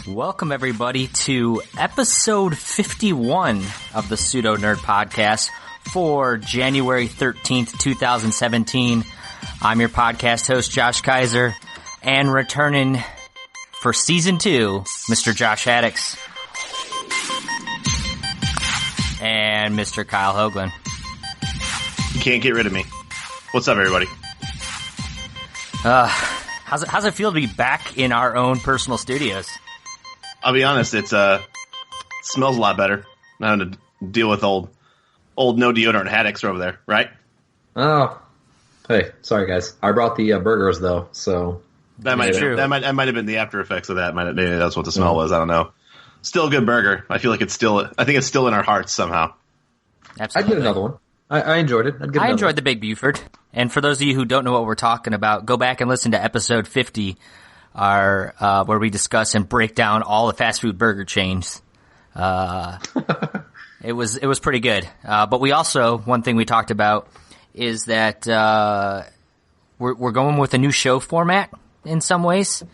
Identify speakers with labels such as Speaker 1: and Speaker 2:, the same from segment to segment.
Speaker 1: Welcome, everybody, to episode 51 of the Pseudo Nerd Podcast for January 13th, 2017. I'm your podcast host, Josh Kiser, and returning for Season 2, Mr. Josh Haddix and Mr. Kyle Hoagland.
Speaker 2: You can't get rid of me. What's up, everybody?
Speaker 1: How's it feel to be back in our own personal studios?
Speaker 2: I'll be honest, it smells a lot better. Not having to deal with old no deodorant Haddix over there, right?
Speaker 3: Oh, hey, sorry guys. I brought the burgers though, so
Speaker 2: that might have been the after effects of that. Maybe that's what the smell was. I don't know. Still a good burger. I feel like it's still in our hearts somehow.
Speaker 1: Absolutely.
Speaker 3: I'd get another one. I enjoyed it.
Speaker 1: I enjoyed the Big Buford. And for those of you who don't know what we're talking about, go back and listen to episode 50. Where we discuss and break down all the fast food burger chains. It was pretty good. But we also, one thing we talked about is that we're going with a new show format in some ways.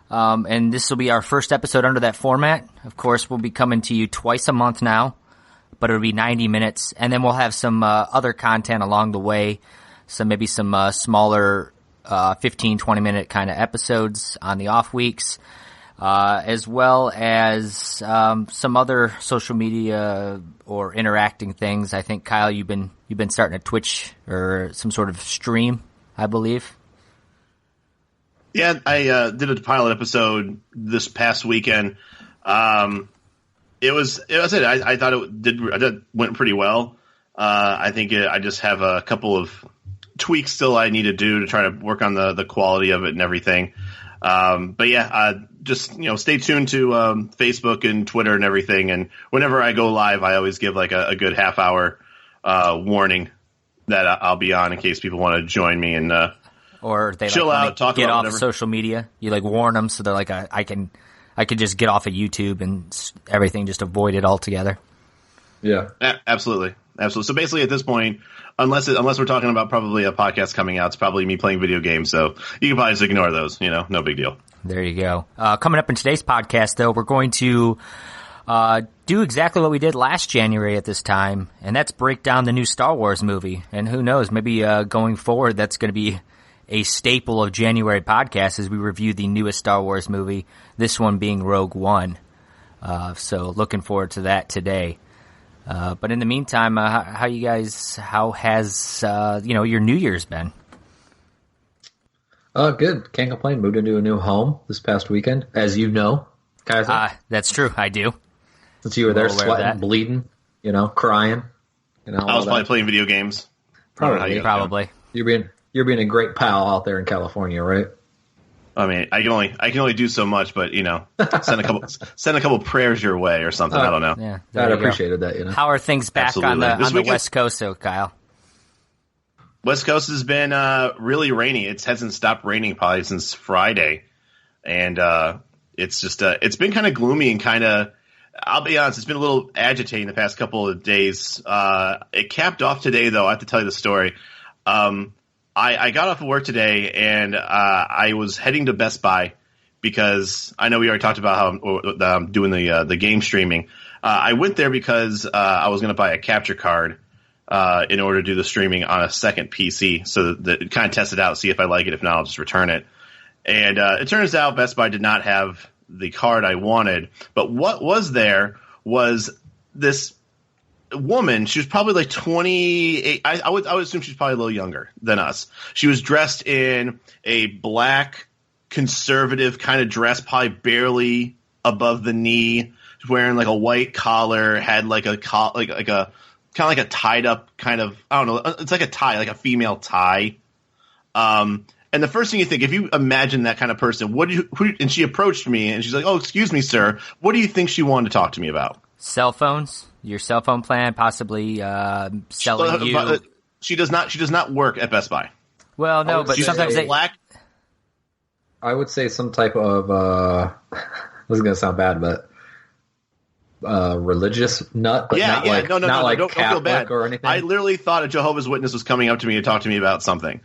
Speaker 1: And this will be our first episode under that format. Of course, we'll be coming to you twice a month now, but it'll be 90 minutes. And then we'll have some other content along the way. Maybe some smaller 15, 20-minute kind of episodes on the off weeks, as well as some other social media or interacting things. I think, Kyle, you've been starting a Twitch or some sort of stream, I believe.
Speaker 2: Yeah, I did a pilot episode this past weekend. I thought it went pretty well. I think I just have a couple of tweaks still I need to do to try to work on the quality of it and everything. But yeah, just, stay tuned to Facebook and Twitter and everything. And whenever I go live, I always give like a good half hour warning that I'll be on in case people want to join me and
Speaker 1: or they
Speaker 2: chill out, talk
Speaker 1: get
Speaker 2: about
Speaker 1: off
Speaker 2: whatever.
Speaker 1: Social media. You like warn them so they're like, I can just get off of YouTube and everything, just avoid it altogether.
Speaker 3: Yeah,
Speaker 2: absolutely. So basically, at this point, unless we're talking about probably a podcast coming out, it's probably me playing video games. So you can probably just ignore those. No big deal.
Speaker 1: There you go. Coming up in today's podcast, though, we're going to do exactly what we did last January at this time, and that's break down the new Star Wars movie. And who knows, maybe going forward, that's going to be a staple of January podcasts as we review the newest Star Wars movie, this one being Rogue One. So looking forward to that today. But in the meantime, how has your New Year's been?
Speaker 3: Good. Can't complain. Moved into a new home this past weekend, as you know, Kiser.
Speaker 1: That's true. I do.
Speaker 3: Since you were there sweating, bleeding, crying.
Speaker 2: I was probably playing video games.
Speaker 3: Probably. You're being a great pal out there in California, right?
Speaker 2: I mean, I can only do so much, but send a couple prayers your way or something. I don't know.
Speaker 1: Yeah,
Speaker 3: I'd appreciated that.
Speaker 1: How are things back
Speaker 2: Absolutely.
Speaker 1: on the West Coast, though, Kyle?
Speaker 2: West Coast has been really rainy. It hasn't stopped raining probably since Friday, and it's just it's been kind of gloomy and kind of. I'll be honest, it's been a little agitating the past couple of days. It capped off today, though. I have to tell you the story. I got off of work today, and I was heading to Best Buy because I know we already talked about how I'm doing the game streaming. I went there because I was going to buy a capture card in order to do the streaming on a second PC, so that kind of test it out, see if I like it. If not, I'll just return it. And it turns out Best Buy did not have the card I wanted, but what was there was this woman. She was probably like 28. I would assume she's probably a little younger than us. She was dressed in a black conservative kind of dress, probably barely above the knee, wearing like a white collar, had like a kind of like a tied up kind of, I don't know, it's like a tie, like a female tie. And the first thing you think, if you imagine that kind of person, and she approached me and she's like, "Oh, excuse me, sir. What do you think she wanted to talk to me about?"
Speaker 1: Cell phones, your cell phone plan, possibly selling you.
Speaker 2: She does not work at Best Buy.
Speaker 1: Well, no, but sometimes they...
Speaker 2: black.
Speaker 3: I would say some type of, this is going to sound bad, but religious nut, but not like,
Speaker 2: no, don't feel bad
Speaker 3: or anything.
Speaker 2: I literally thought a Jehovah's Witness was coming up to me to talk to me about something.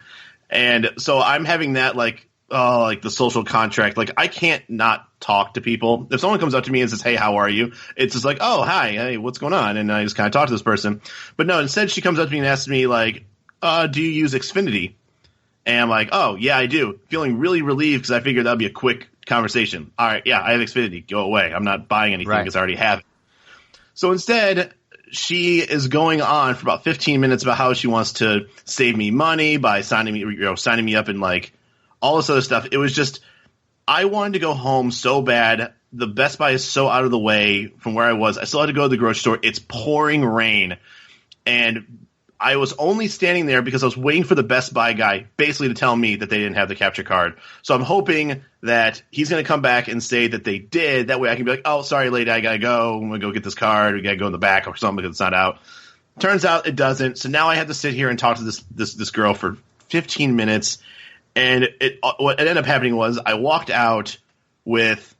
Speaker 2: And so I'm having that like the social contract. Like I can't not talk to people. If someone comes up to me and says, "Hey, how are you?" It's just like, "Oh, hi, hey, what's going on?" And I just kind of talk to this person. But no, instead she comes up to me and asks me like, "Do you use Xfinity?" And I'm like, "Oh, yeah, I do." Feeling really relieved because I figured that'd be a quick conversation. All right, yeah, I have Xfinity. Go away. I'm not buying anything because I already have it. So instead, she is going on for about 15 minutes about how she wants to save me money by signing me up and like all this other stuff. It was just, I wanted to go home so bad. The Best Buy is so out of the way from where I was. I still had to go to the grocery store. It's pouring rain. And I was only standing there because I was waiting for the Best Buy guy basically to tell me that they didn't have the capture card. So I'm hoping that he's going to come back and say that they did. That way I can be like, "Oh, sorry, lady, I got to go. I'm going to go get this card. We got to go in the back or something because it's not out." Turns out it doesn't. So now I have to sit here and talk to this girl for 15 minutes. And what ended up happening was I walked out with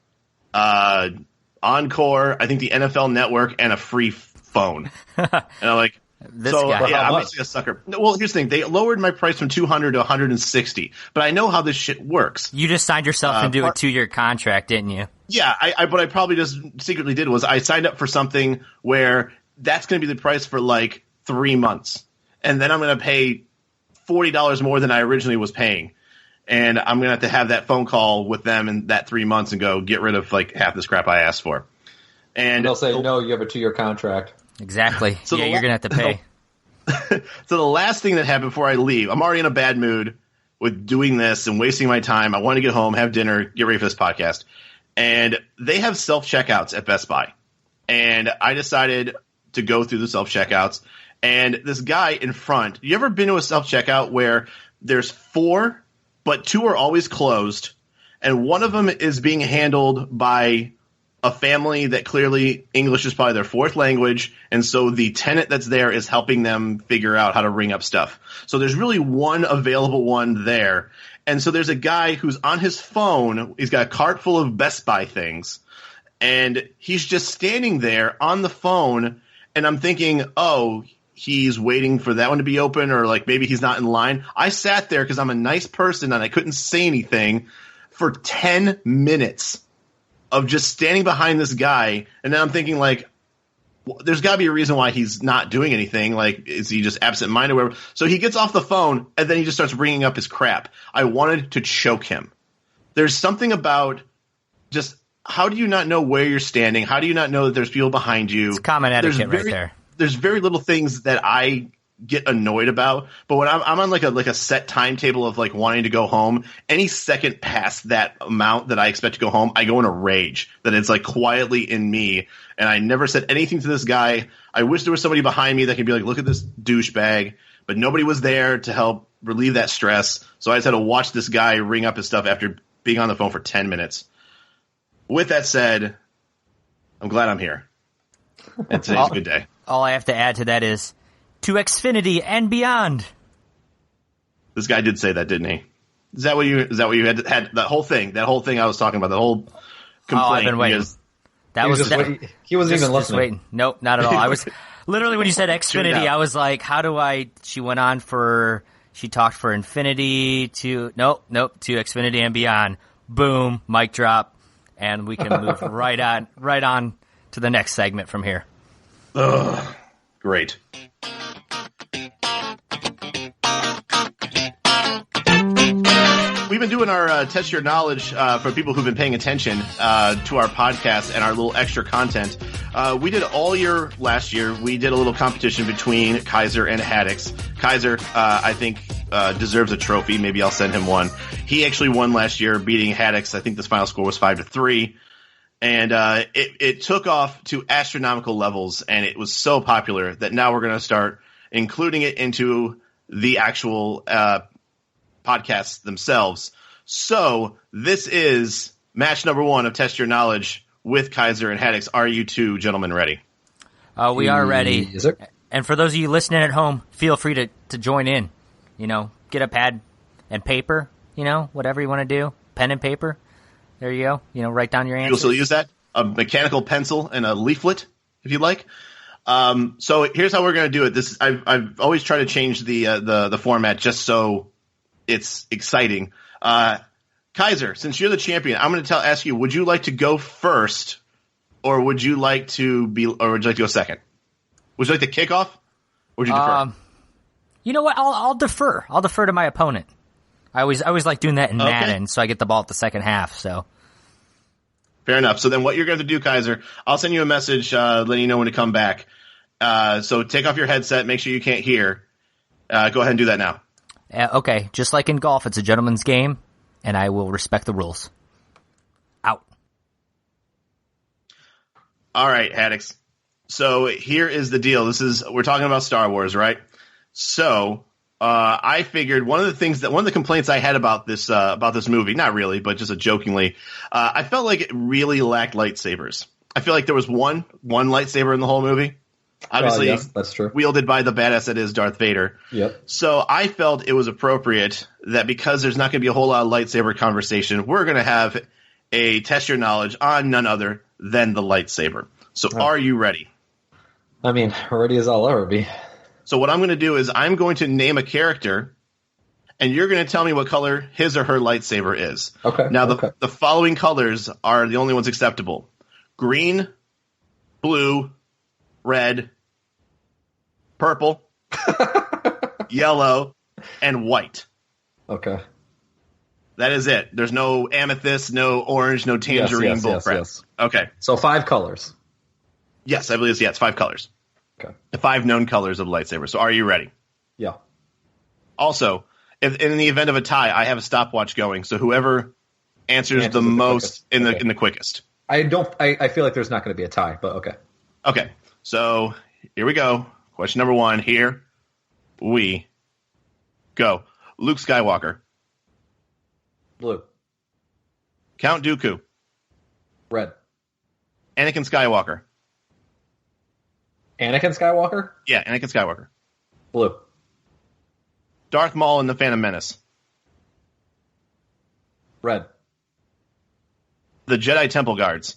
Speaker 2: Encore, I think the NFL Network, and a free phone. And I'm like, I'm basically a sucker. Well, here's the thing. They lowered my price from $200 to $160, but I know how this shit works.
Speaker 1: You just signed yourself into a 2-year contract, didn't you?
Speaker 2: Yeah, what I probably just secretly did was I signed up for something where that's going to be the price for like 3 months. And then I'm going to pay $40 more than I originally was paying. And I'm going to have that phone call with them in that 3 months and go get rid of like half this crap I asked for. And
Speaker 3: they'll say, "No, you have a 2-year contract."
Speaker 1: Exactly. So you're going to have to pay.
Speaker 2: So the last thing that happened before I leave, I'm already in a bad mood with doing this and wasting my time. I want to get home, have dinner, get ready for this podcast. And they have self-checkouts at Best Buy. And I decided to go through the self-checkouts. And this guy in front, you ever been to a self-checkout where there's 4, but 2 are always closed, and one of them is being handled by a family that clearly English is probably their 4th language, and so the tenant that's there is helping them figure out how to ring up stuff. So there's really one available one there. And so there's a guy who's on his phone. He's got a cart full of Best Buy things, and he's just standing there on the phone, and I'm thinking, oh, he's waiting for that one to be open, or like maybe he's not in line. I sat there because I'm a nice person and I couldn't say anything for 10 minutes of just standing behind this guy. And then I'm thinking like, there's got to be a reason why he's not doing anything. Like, is he just absent-minded or whatever? So he gets off the phone and then he just starts bringing up his crap. I wanted to choke him. There's something about just, how do you not know where you're standing? How do you not know that there's people behind you?
Speaker 1: It's common etiquette right there.
Speaker 2: There's very little things that I get annoyed about, but when I'm on like a set timetable of like wanting to go home, any second past that amount that I expect to go home, I go in a rage that it's like quietly in me. And I never said anything to this guy. I wish there was somebody behind me that could be like, "Look at this douchebag," but nobody was there to help relieve that stress. So I just had to watch this guy ring up his stuff after being on the phone for 10 minutes. With that said, I'm glad I'm here. And today's a good day.
Speaker 1: All I have to add to that is to Xfinity and beyond.
Speaker 2: This guy did say that, didn't he? Is that what you had that whole thing I was talking about, the whole complaint?
Speaker 1: Oh, I've been waiting.
Speaker 3: He wasn't even listening.
Speaker 1: Waiting. Nope, not at all. I was literally, when you said Xfinity, I was like, she went on she talked for Infinity to Xfinity and beyond. Boom, mic drop, and we can move right on to the next segment from here.
Speaker 2: Ugh, great. We've been doing our Test Your Knowledge for people who've been paying attention to our podcast and our little extra content. We did all year last year. We did a little competition between Kiser and Haddix. Kiser, I think, deserves a trophy. Maybe I'll send him one. He actually won last year, beating Haddix. I think the final score was 5-3. And it took off to astronomical levels, and it was so popular that now we're going to start including it into the actual podcasts themselves. So this is match number 1 of Test Your Knowledge with Kiser and Haddix. Are you two gentlemen ready?
Speaker 1: We are ready.
Speaker 3: Yes, sir.
Speaker 1: And for those of you listening at home, feel free to join in. You know, get a pad, and paper, whatever you want to do. Pen and paper. There you go. Write down your answers.
Speaker 2: You'll still use that? A mechanical pencil and a leaflet, if you'd like. So here's how we're going to do it. I've always tried to change the format just so it's exciting. Kiser, since you're the champion, I'm going to ask you: would you like to go first, or would you like to go second? Would you like to kick off, or would you defer?
Speaker 1: You know what? I'll defer. I'll defer to my opponent. I always like doing that in Madden, so I get the ball at the second half. So.
Speaker 2: Fair enough. So then what you're going to do, Kiser, I'll send you a message letting you know when to come back. So take off your headset. Make sure you can't hear. Go ahead and do that now.
Speaker 1: Okay. Just like in golf, it's a gentleman's game, and I will respect the rules. Out.
Speaker 2: All right, Haddix. So here is the deal. We're talking about Star Wars, right? So I figured one of the complaints I had about this movie, not really, but just jokingly, I felt like it really lacked lightsabers. I feel like there was one lightsaber in the whole movie. Obviously,
Speaker 3: yes, that's true.
Speaker 2: Wielded by the badass that is Darth Vader.
Speaker 3: Yep.
Speaker 2: So I felt it was appropriate that because there's not going to be a whole lot of lightsaber conversation, we're going to have a test your knowledge on none other than the lightsaber. So Are you ready?
Speaker 3: I mean, ready as I'll ever be.
Speaker 2: So what I'm going to do is I'm going to name a character, and you're going to tell me what color his or her lightsaber is.
Speaker 3: Okay.
Speaker 2: Now, the following colors are the only ones acceptable: green, blue, red, purple, yellow, and white.
Speaker 3: Okay.
Speaker 2: That is it. There's no amethyst, no orange, no tangerine, bullcrap.
Speaker 3: Yes.
Speaker 2: Okay.
Speaker 3: So 5 colors.
Speaker 2: Yes, I believe it's 5 colors.
Speaker 3: Okay.
Speaker 2: The 5 known colors of lightsaber. So are you ready?
Speaker 3: Yeah.
Speaker 2: Also, if in the event of a tie, I have a stopwatch going. So whoever answers the most in the quickest.
Speaker 3: I feel like there's not going to be a tie, but okay.
Speaker 2: Okay. So here we go. Question number 1. Here we go. Luke Skywalker.
Speaker 3: Blue.
Speaker 2: Count Dooku.
Speaker 3: Red.
Speaker 2: Anakin Skywalker.
Speaker 3: Anakin Skywalker?
Speaker 2: Yeah, Anakin Skywalker.
Speaker 3: Blue.
Speaker 2: Darth Maul in The Phantom Menace.
Speaker 3: Red.
Speaker 2: The Jedi Temple Guards.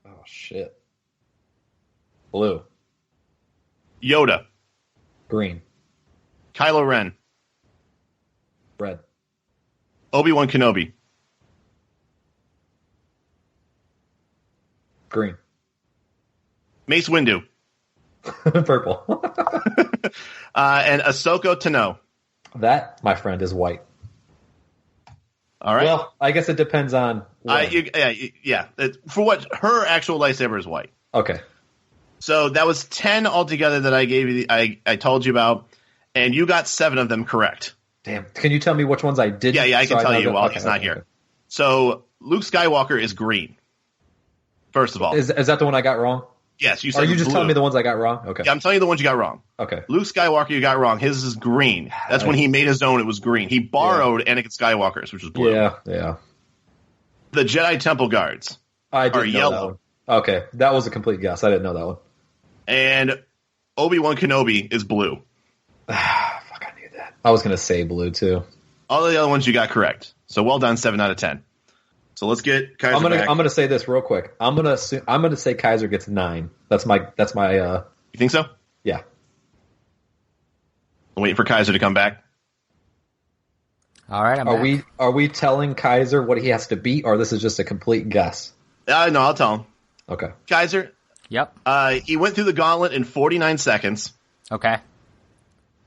Speaker 3: Oh, shit. Blue.
Speaker 2: Yoda.
Speaker 3: Green.
Speaker 2: Kylo Ren.
Speaker 3: Red.
Speaker 2: Obi-Wan Kenobi.
Speaker 3: Green.
Speaker 2: Mace Windu.
Speaker 3: Purple.
Speaker 2: And Ahsoka Tano.
Speaker 3: That, my friend, is white.
Speaker 2: All right.
Speaker 3: Well, I guess it depends on.
Speaker 2: Yeah. For what her actual lightsaber is white.
Speaker 3: Okay.
Speaker 2: So that was 10 altogether that I gave you. I told you about, and you got 7 of them correct.
Speaker 3: Damn. Can you tell me which ones I did?
Speaker 2: Yeah, I can tell you while he's not here.
Speaker 3: Okay.
Speaker 2: So Luke Skywalker is green. First of all,
Speaker 3: is that the one I got wrong?
Speaker 2: Yes, you said.
Speaker 3: Are you just
Speaker 2: blue.
Speaker 3: telling me the ones I got wrong? Okay.
Speaker 2: Yeah, I'm telling you the ones you got wrong.
Speaker 3: Okay.
Speaker 2: Luke Skywalker, you got wrong. His is green. That's when he made his own. It was green. He borrowed Anakin Skywalker's, which was blue.
Speaker 3: Yeah.
Speaker 2: The Jedi Temple Guards
Speaker 3: I didn't
Speaker 2: are
Speaker 3: know
Speaker 2: yellow.
Speaker 3: That one. Okay, that was a complete guess. I didn't know that one.
Speaker 2: And Obi-Wan Kenobi is blue.
Speaker 3: Fuck, I knew that. I was gonna say blue too.
Speaker 2: All the other ones you got correct. So well done, 7 out of 10. So let's get Kiser back.
Speaker 3: I'm gonna say this real quick. I'm gonna say Kiser gets 9. That's my.
Speaker 2: You think so?
Speaker 3: Yeah.
Speaker 2: I'm waiting for Kiser to come back.
Speaker 1: All right.
Speaker 3: Are we telling Kiser what he has to beat, or this is just a complete guess?
Speaker 2: No, I'll tell him.
Speaker 3: Okay.
Speaker 2: Kiser.
Speaker 1: Yep.
Speaker 2: He went through the gauntlet in 49 seconds.
Speaker 1: Okay.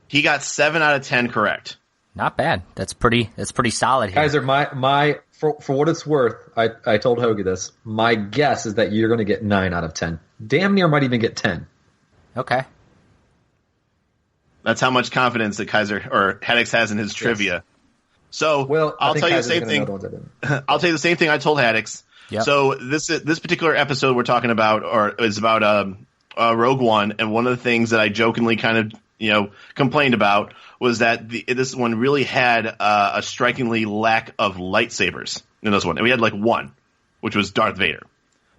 Speaker 2: He got 7 out of 10 correct.
Speaker 1: Not bad. That's pretty solid here.
Speaker 3: Kiser, my for what it's worth, I told Hougie this. My guess is that you're going to get 9 out of 10. Damn near might even get 10.
Speaker 1: Okay.
Speaker 2: That's how much confidence that Kiser or Haddix has in his trivia. So I'll tell you the same thing. I'll tell you the same thing I told Haddix.
Speaker 1: Yep.
Speaker 2: So this particular episode we're talking about is about Rogue One, and one of the things that I jokingly kind of complained about was that this one really had a strikingly lack of lightsabers in this one, and we had like one, which was Darth Vader.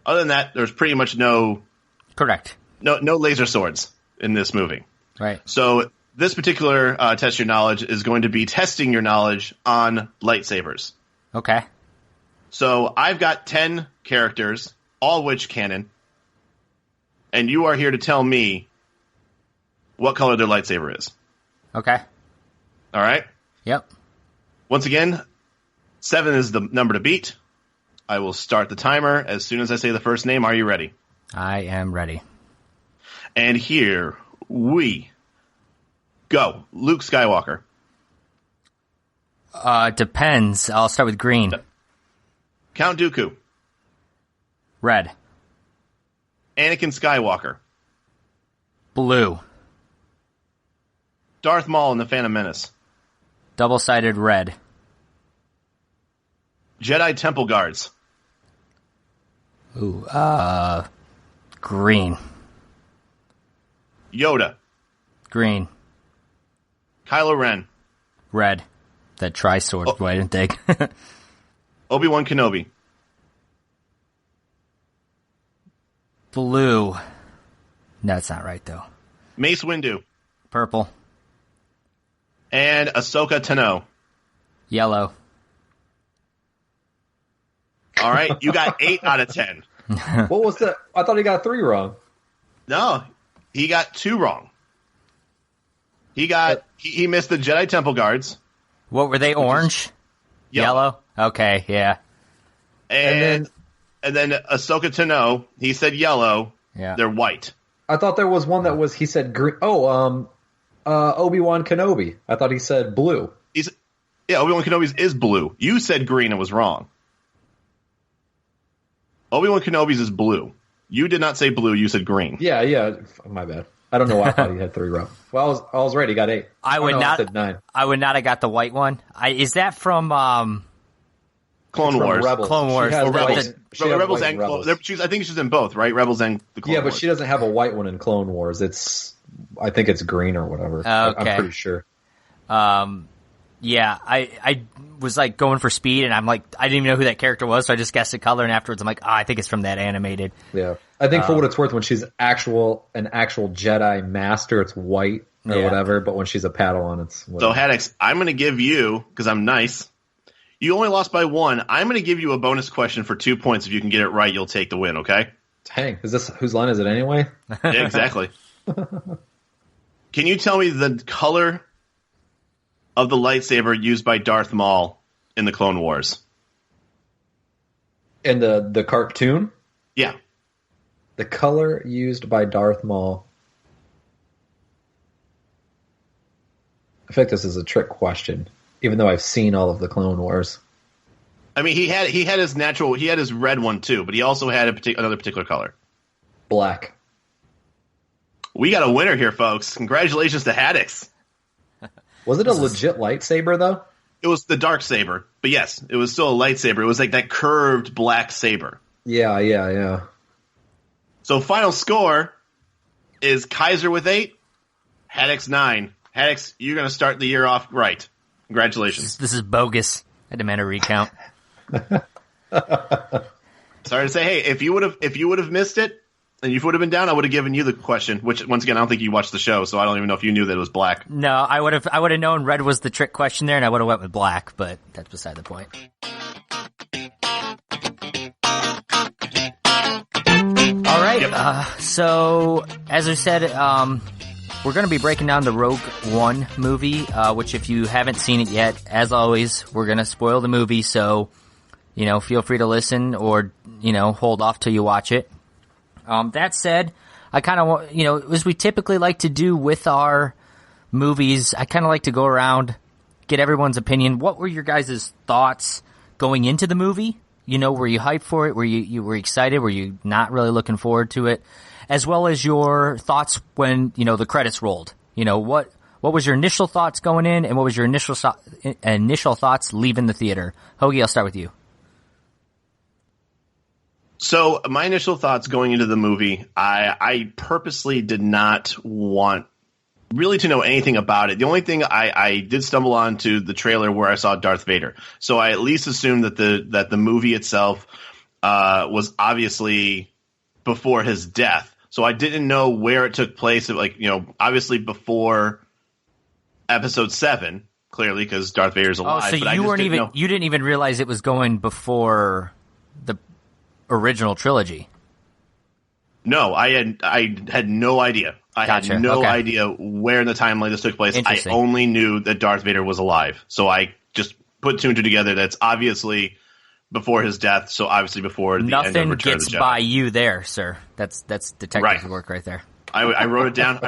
Speaker 2: Other than that, there's pretty much no
Speaker 1: correct
Speaker 2: no laser swords in this movie.
Speaker 1: Right.
Speaker 2: So this particular test your knowledge is going to be testing your knowledge on lightsabers.
Speaker 1: Okay.
Speaker 2: So I've got 10 characters, all which canon, and you are here to tell me what color their lightsaber is.
Speaker 1: Okay.
Speaker 2: All right?
Speaker 1: Yep.
Speaker 2: Once again, 7 is the number to beat. I will start the timer as soon as I say the first name. Are you ready?
Speaker 1: I am ready.
Speaker 2: And here we go. Luke Skywalker.
Speaker 1: Depends. I'll start with green.
Speaker 2: Count Dooku.
Speaker 1: Red.
Speaker 2: Anakin Skywalker.
Speaker 1: Blue.
Speaker 2: Darth Maul and the Phantom Menace.
Speaker 1: Double-sided red.
Speaker 2: Jedi Temple Guards.
Speaker 1: Ooh, green.
Speaker 2: Yoda.
Speaker 1: Green.
Speaker 2: Kylo Ren.
Speaker 1: Red. That tri-sword. Oh. I didn't think.
Speaker 2: Obi-Wan Kenobi.
Speaker 1: Blue. No, that's not right, though.
Speaker 2: Mace Windu.
Speaker 1: Purple.
Speaker 2: And Ahsoka Tano.
Speaker 1: Yellow.
Speaker 2: All right, you got 8 out of 10.
Speaker 3: What was that? I thought he got 3 wrong.
Speaker 2: No, he got 2 wrong. He missed the Jedi Temple Guards.
Speaker 1: What were they? Orange? Yellow? Okay, yeah.
Speaker 2: And then Ahsoka Tano, he said yellow.
Speaker 1: Yeah.
Speaker 2: They're white.
Speaker 3: I thought there was one that was, he said green. Oh, Obi-Wan Kenobi. I thought he said blue.
Speaker 2: Obi-Wan Kenobi's is blue. You said green and was wrong. Obi-Wan Kenobi's is blue. You did not say blue, you said green.
Speaker 3: Yeah, my bad. I don't know why I thought he had 3 wrong. Well, I was right. He got 8.
Speaker 1: I would
Speaker 3: said 9.
Speaker 1: I would not have got the white one. Is that from
Speaker 2: Clone Wars?
Speaker 3: Rebels.
Speaker 1: Clone Wars.
Speaker 2: Rebels and Rebels. I think she's in both, right? Rebels and the Clone Wars.
Speaker 3: Yeah, but she doesn't have a white one in Clone Wars. I think it's green or whatever.
Speaker 1: Okay.
Speaker 3: I'm pretty sure.
Speaker 1: Yeah, I was like going for speed, and I'm like, I didn't even know who that character was, so I just guessed the color, and afterwards I'm like, I think it's from that animated.
Speaker 3: Yeah, I think for what it's worth, when she's an actual Jedi Master, it's white or whatever, but when she's a Padawan, it's whatever.
Speaker 2: So Haddix, I'm going to give you, because I'm nice, you only lost by 1. I'm going to give you a bonus question for 2 points. If you can get it right, you'll take the win, okay?
Speaker 3: Dang, is this whose line is it anyway?
Speaker 2: Yeah, exactly. Can you tell me the color of the lightsaber used by Darth Maul in the Clone Wars?
Speaker 3: In the cartoon?
Speaker 2: Yeah.
Speaker 3: The color used by Darth Maul. I feel like this is a trick question, even though I've seen all of the Clone Wars.
Speaker 2: I mean, he had his red one too, but he also had another particular color.
Speaker 3: Black.
Speaker 2: We got a winner here, folks. Congratulations to Haddix.
Speaker 3: Was it a legit lightsaber, though?
Speaker 2: It was the dark saber, but yes, it was still a lightsaber. It was like that curved black saber.
Speaker 3: Yeah.
Speaker 2: So final score is Kiser with 8, Haddix 9. Haddix, you're going to start the year off right. Congratulations.
Speaker 1: This is bogus. I demand a recount.
Speaker 2: Sorry to say, hey, if you would have missed it, and you would have been down, I would have given you the question, which, once again, I don't think you watched the show, so I don't even know if you knew that it was black.
Speaker 1: No, I would have known red was the trick question there, and I would have went with black, but that's beside the point. All right,
Speaker 2: yep.
Speaker 1: So, as I said, we're going to be breaking down the Rogue One movie, which if you haven't seen it yet, as always, we're going to spoil the movie, so, feel free to listen or, hold off till you watch it. That said, I kind of, as we typically like to do with our movies, I kind of like to go around, get everyone's opinion. What were your guys' thoughts going into the movie? Were you hyped for it? Were you were excited? Were you not really looking forward to it? As well as your thoughts when, the credits rolled. What was your initial thoughts going in, and what was your initial thoughts leaving the theater? Hougie, I'll start with you.
Speaker 2: So my initial thoughts going into the movie, I purposely did not want really to know anything about it. The only thing I did stumble onto the trailer where I saw Darth Vader. So I at least assumed that the movie itself was obviously before his death. So I didn't know where it took place. Obviously before Episode 7, clearly, because Darth Vader's alive.
Speaker 1: Oh, so
Speaker 2: but
Speaker 1: you didn't even realize it was going before the original trilogy.
Speaker 2: No, I had no idea. I had no idea where in the timeline this took place. I only knew that Darth Vader was alive. So I just put two and two together. That's obviously before his death, so obviously before the end of Return of the Jedi.
Speaker 1: Nothing gets by you there, sir. That's detective work right there.
Speaker 2: I wrote it down.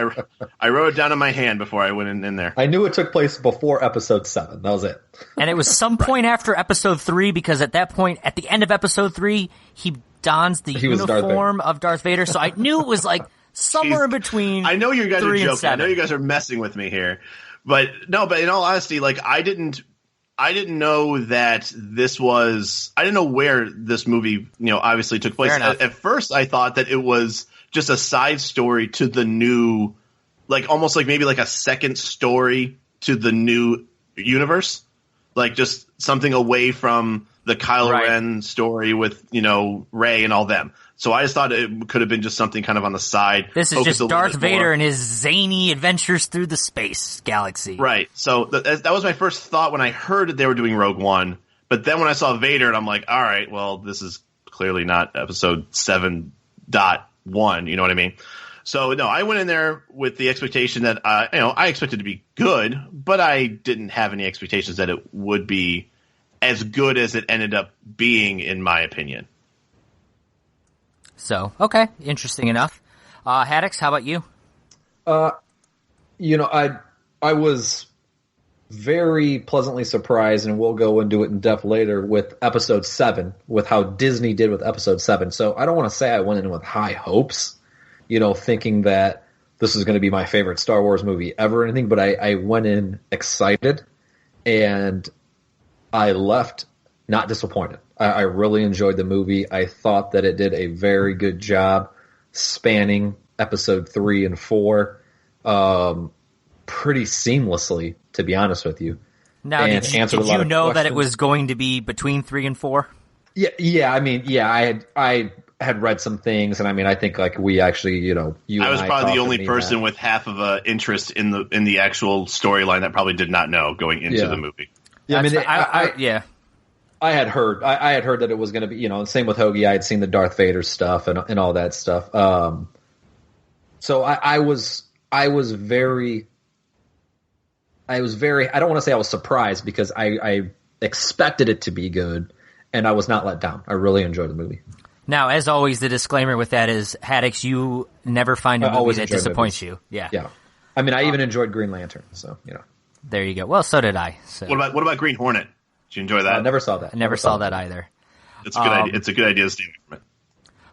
Speaker 2: I wrote it down in my hand before I went in there.
Speaker 3: I knew it took place before Episode 7. That was it.
Speaker 1: And it was some point after Episode 3, because at that point, at the end of Episode 3, he dons the uniform of Darth Vader. So I knew it was like somewhere in between.
Speaker 2: I know you guys are joking.
Speaker 1: 7.
Speaker 2: I know you guys are messing with me here, but in all honesty, like I didn't know that this was. I didn't know where this movie, obviously took place. At first, I thought that it was just a side story to the new, like almost like maybe like a second story to the new universe, like just something away from the Kylo Ren story with Rey and all them. So I just thought it could have been just something kind of on the side.
Speaker 1: This is just Darth Vader and his zany adventures through the space galaxy.
Speaker 2: Right. So that was my first thought when I heard that they were doing Rogue One. But then when I saw Vader, and I'm like, all right, well, this is clearly not Episode 7.1. You know what I mean? So no, I went in there with the expectation that I expected to be good, but I didn't have any expectations that it would be as good as it ended up being, in my opinion.
Speaker 1: So, okay, interesting enough. Haddix, how about you?
Speaker 3: I was very pleasantly surprised, and we'll go into it in depth later, with Episode 7, with how Disney did with Episode 7. So I don't want to say I went in with high hopes, thinking that this is going to be my favorite Star Wars movie ever or anything, but I went in excited, and I left not disappointed. I really enjoyed the movie. I thought that it did a very good job spanning Episode 3 and 4 pretty seamlessly, to be honest with you.
Speaker 1: Now, did you know that it was going to be between 3 and 4?
Speaker 3: Yeah. I mean, I had read some things, and I mean, I think like we actually, you
Speaker 2: I was probably the only person with half of a interest in the actual storyline that probably did not know going into the movie.
Speaker 3: Yeah, I had heard that it was going to be, same with Hougie. I had seen the Darth Vader stuff and all that stuff. So I was very, I don't want to say I was surprised, because I expected it to be good, and I was not let down. I really enjoyed the movie.
Speaker 1: Now, as always, the disclaimer with that is, Haddix, you never find a movie that disappoints you. Yeah.
Speaker 3: I mean, I even enjoyed Green Lantern, so,
Speaker 1: There you go. Well, so did I. So.
Speaker 2: What about Green Hornet? Did you enjoy that?
Speaker 3: I never saw that.
Speaker 1: I never saw that either.
Speaker 2: It's a good idea. It's a good idea to stay away from it.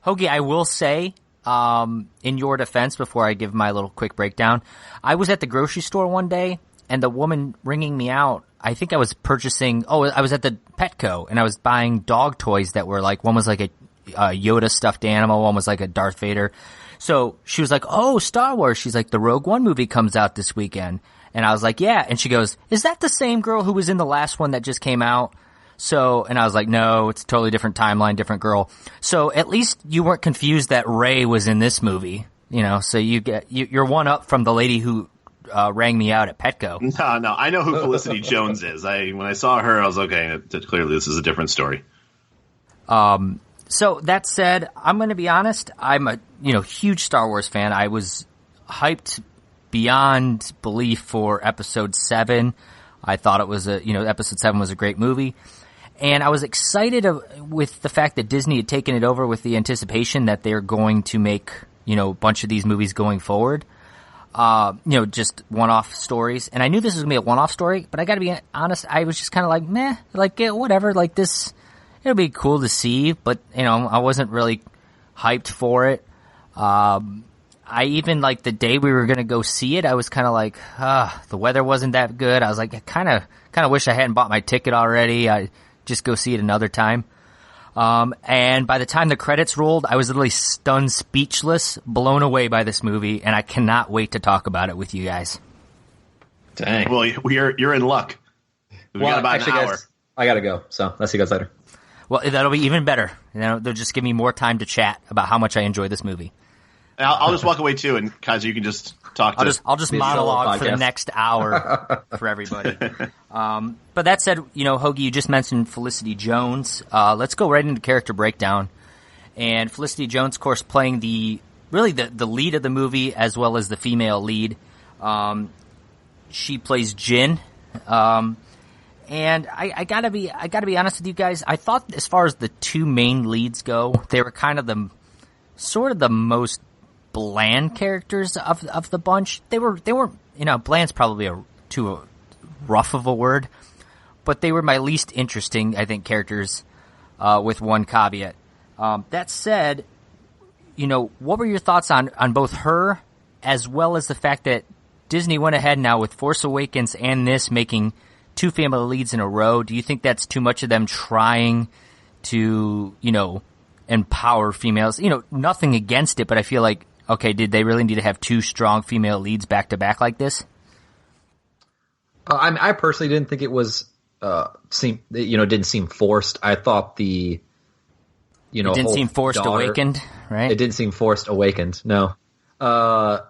Speaker 1: Hougie, I will say, in your defense, before I give my little quick breakdown, I was at the grocery store one day, and the woman ringing me out, I think I was purchasing, I was at the Petco, and I was buying dog toys that were like, one was like a Yoda stuffed animal, one was like a Darth Vader. So she was like, oh, Star Wars. She's like, the Rogue One movie comes out this weekend. And I was like, yeah. And she goes, is that the same girl who was in the last one that just came out? So, and I was like, no, it's a totally different timeline, different girl. So at least you weren't confused that Rey was in this movie, so you're one up from the lady who rang me out at Petco.
Speaker 2: No, I know who Felicity Jones is. When I saw her, I was okay. Clearly, this is a different story.
Speaker 1: So that said, I'm going to be honest. I'm a huge Star Wars fan. I was hyped beyond belief for Episode 7. I thought it was Episode 7 was a great movie, and I was excited with the fact that Disney had taken it over with the anticipation that they're going to make a bunch of these movies going forward. Just one-off stories. And I knew this was going to be a one-off story, but I got to be honest, I was just kind of like, meh, like, whatever, like this, it'll be cool to see, but, I wasn't really hyped for it. I even, like, the day we were going to go see it, I was kind of like, the weather wasn't that good. I was like, I kind of wish I hadn't bought my ticket already. I just go see it another time. And by the time the credits rolled, I was literally stunned, speechless, blown away by this movie, and I cannot wait to talk about it with you guys.
Speaker 2: Dang. Well, you're in luck. We got about an hour.
Speaker 3: Guys, I gotta go, so I'll see you guys later.
Speaker 1: Well, that'll be even better. They'll just give me more time to chat about how much I enjoy this movie.
Speaker 2: I'll just walk away too, and Kiser, you can just talk to.
Speaker 1: I'll just monologue for the next hour for everybody. But that said, Hougie, you just mentioned Felicity Jones. Let's go right into character breakdown. And Felicity Jones, of course, playing the lead of the movie as well as the female lead. She plays Jin. And I gotta be honest with you guys. I thought as far as the two main leads go, they were kind of the most bland characters of the bunch. They weren't, bland's probably too rough of a word, but they were my least interesting, I think, characters, with one caveat. That said, what were your thoughts on both her as well as the fact that Disney went ahead now with Force Awakens and this making two female leads in a row? Do you think that's too much of them trying to, empower females? Nothing against it, but I feel like, okay, did they really need to have two strong female leads back to back like this?
Speaker 3: I personally didn't think it was didn't seem forced. I thought it didn't
Speaker 1: seem forced awakened, right?
Speaker 3: It didn't seem forced awakened. No. I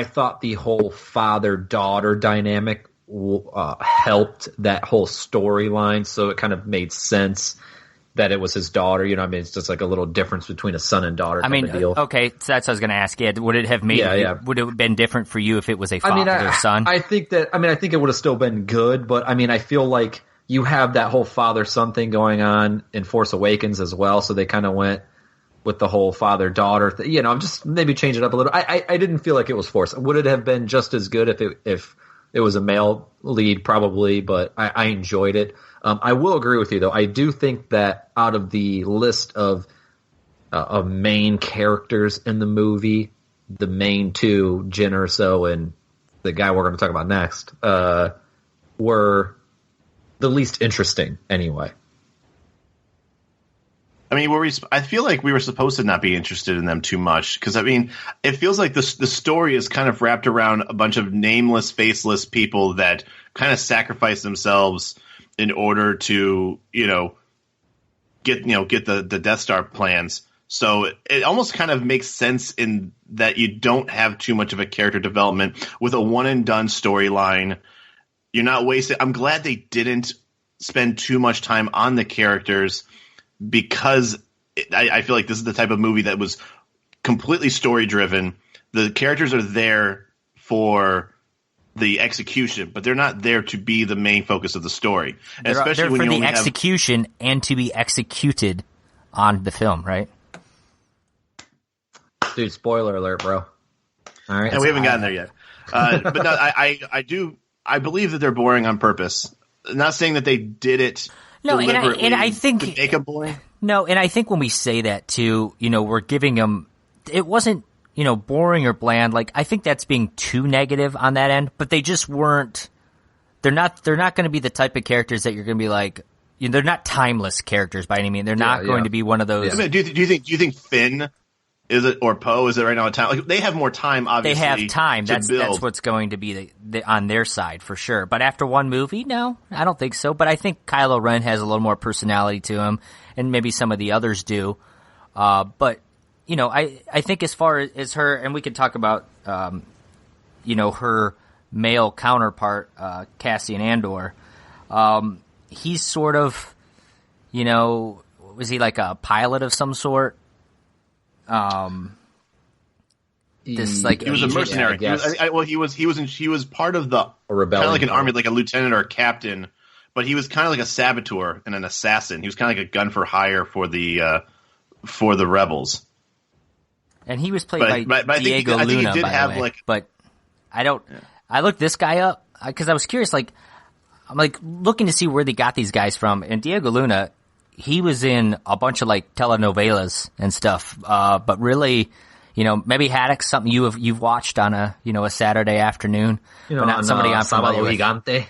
Speaker 3: thought the whole father-daughter dynamic helped that whole storyline, so it kind of made sense that it was his daughter. It's just like a little difference between a son and daughter kind of deal.
Speaker 1: Okay, so that's what I was going to ask. Yeah, would it have made? Would it have been different for you if it was a father or son?
Speaker 3: I think it would have still been good, but I feel like you have that whole father-son thing going on in Force Awakens as well, so they kind of went with the whole father-daughter thing. I'm just maybe change it up a little. I didn't feel like it was forced. Would it have been just as good if it was a male lead? Probably, but I enjoyed it. I will agree with you, though. I do think that out of the list of main characters in the movie, the main two, Jyn Erso and the guy we're going to talk about next, were the least interesting anyway.
Speaker 2: I feel like we were supposed to not be interested in them too much because, it feels like the story is kind of wrapped around a bunch of nameless, faceless people that kind of sacrifice themselves in order to, get the Death Star plans. So it almost kind of makes sense in that you don't have too much of a character development with a one and done storyline. You're not wasting. I'm glad they didn't spend too much time on the characters, because I feel like this is the type of movie that was completely story driven. The characters are there for the execution, but they're not there to be the main focus of the story.
Speaker 1: They're for the execution and to be executed on the film, right?
Speaker 3: Dude, spoiler alert, bro. All right,
Speaker 2: and we haven't gotten there yet. But no, I believe that they're boring on purpose. Not saying that they did it.
Speaker 1: No, and I think
Speaker 2: to make a boring.
Speaker 1: No, and I think when we say that too, we're giving them. It wasn't, boring or bland. Like, I think that's being too negative on that end. But they just weren't. They're not going to be the type of characters that you're going to be like. They're not timeless characters by any means. They're not going to be one of those.
Speaker 2: Do you think Finn is it, or Poe is it right now? Time, like, they have more time. Obviously,
Speaker 1: they have time. That's what's going to be on their side for sure. But after one movie, no, I don't think so. But I think Kylo Ren has a little more personality to him, and maybe some of the others do. But I think as far as her, and we could talk about her male counterpart, Cassian Andor. He's sort of, was he like a pilot of some sort?
Speaker 2: He was a mercenary. He was part of the rebellion, kind of like an army, like a lieutenant or a captain. But he was kind of like a saboteur and an assassin. He was kind of like a gun for hire for the rebels.
Speaker 1: And he was played by Diego Luna. I think he did have like, but I don't. Yeah. I looked this guy up because I was curious. Like, I'm like looking to see where they got these guys from. And Diego Luna, he was in a bunch of like telenovelas and stuff. But really, maybe Haddix, something you've watched on a Saturday afternoon, but not somebody I'm familiar with.
Speaker 3: Gigante.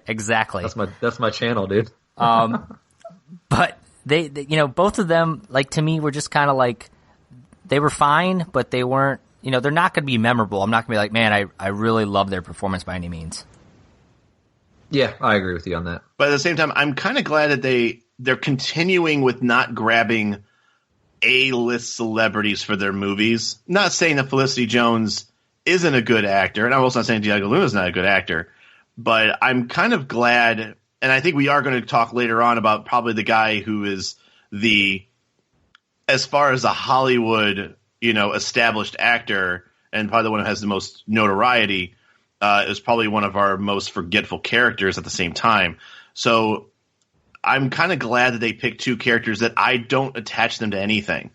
Speaker 1: Exactly.
Speaker 3: That's my channel, dude.
Speaker 1: But they both of them, like, to me, were just kind of like, they were fine, but they weren't, they're not going to be memorable. I'm not going to be like, man, I really love their performance by any means.
Speaker 3: Yeah, I agree with you on that.
Speaker 2: But at the same time, I'm kind of glad that they're continuing with not grabbing A-list celebrities for their movies. Not saying that Felicity Jones isn't a good actor, and I'm also not saying Diego Luna's not a good actor, but I'm kind of glad, and I think we are going to talk later on about probably the guy who is as far as a Hollywood, established actor, and probably the one who has the most notoriety, is probably one of our most forgetful characters at the same time. So I'm kind of glad that they picked two characters that I don't attach them to anything.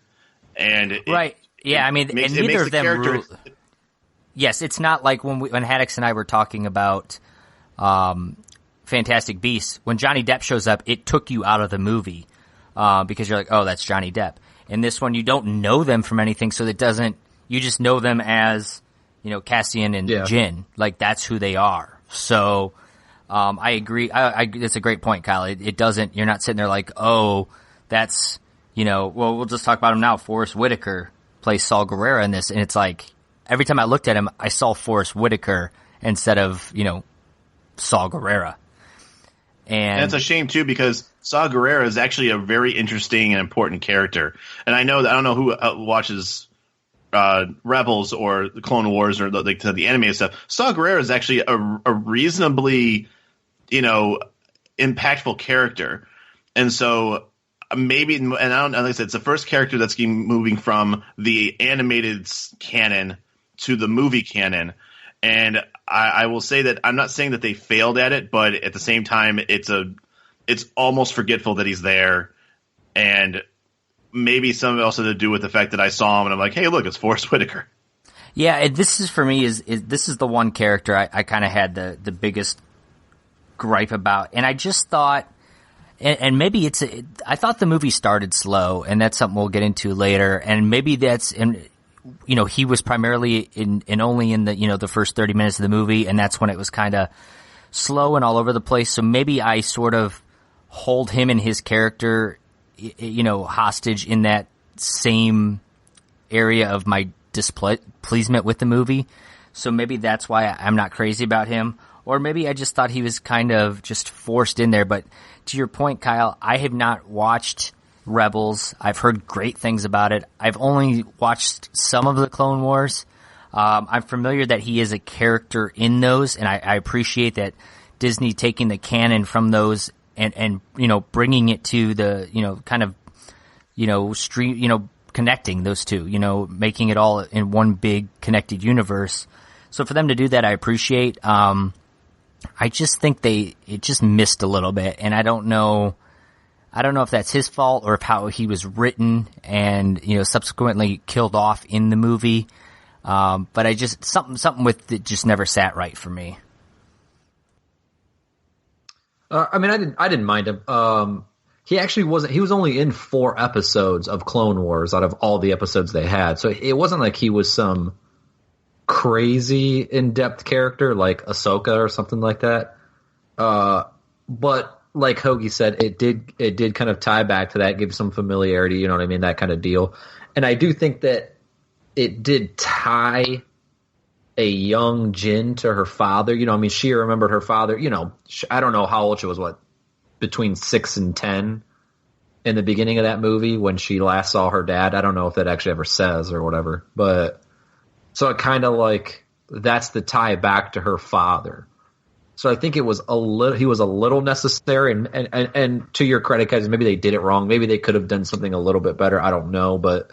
Speaker 2: And
Speaker 1: right. Yeah, neither of them. Yes, it's not like when Haddix and I were talking about Fantastic Beasts. When Johnny Depp shows up, it took you out of the movie because you're like, oh, that's Johnny Depp. In this one, you don't know them from anything, so it doesn't. You just know them as Cassian and Jin. Like that's who they are. So I agree. It's a great point, Kyle. It doesn't. You're not sitting there like, oh, that's Well, we'll just talk about him now. Forrest Whitaker plays Saul Guerrero in this, and it's like. Every time I looked at him, I saw Forrest Whitaker instead of, Saul Guerrero. And
Speaker 2: it's a shame, too, because Saw Gerrera is actually a very interesting and important character. And I don't know who watches Rebels or the Clone Wars or the animated stuff. Saw Gerrera is actually a reasonably, impactful character. And so maybe, and I don't know, like I said, it's the first character that's moving from the animated canon to the movie canon. And I will say that I'm not saying that they failed at it, but at the same time, it's almost forgetful that he's there. And maybe some of it also to do with the fact that I saw him and I'm like, hey, look, it's Forrest Whitaker.
Speaker 1: Yeah, and this is for me this is the one character I kind of had the biggest gripe about. And I just thought, and maybe I thought the movie started slow, and that's something we'll get into later. And maybe that's, he was primarily only in the first 30 minutes of the movie, and that's when it was kind of slow and all over the place. So maybe I sort of hold him and his character, hostage in that same area of my displeasement with the movie. So maybe that's why I'm not crazy about him. Or maybe I just thought he was kind of just forced in there. But to your point, Kyle, I have not watched Rebels. I've heard great things about it. I've only watched some of the Clone Wars. I'm familiar that he is a character in those, and I appreciate that Disney taking the canon from those and bringing it to the, kind of, stream, connecting those two, making it all in one big connected universe. So for them to do that, I appreciate. I just think it just missed a little bit, and I don't know if that's his fault or if how he was written and, subsequently killed off in the movie. But I just, something with it just never sat right for me.
Speaker 3: I didn't mind him. He actually he was only in 4 episodes of Clone Wars out of all the episodes they had. So it wasn't like he was some crazy in-depth character like Ahsoka or something like that. But like Hougie said, it did kind of tie back to that, give some familiarity, you know what I mean, that kind of deal. And I do think that it did tie a young Jin to her father. She remembered her father, I don't know how old she was, between 6 and 10 in the beginning of that movie when she last saw her dad. I don't know if that actually ever says or whatever, but so it kind of like that's the tie back to her father. So I think he was a little necessary, and to your credit, guys, maybe they did it wrong. Maybe they could have done something a little bit better. I don't know, but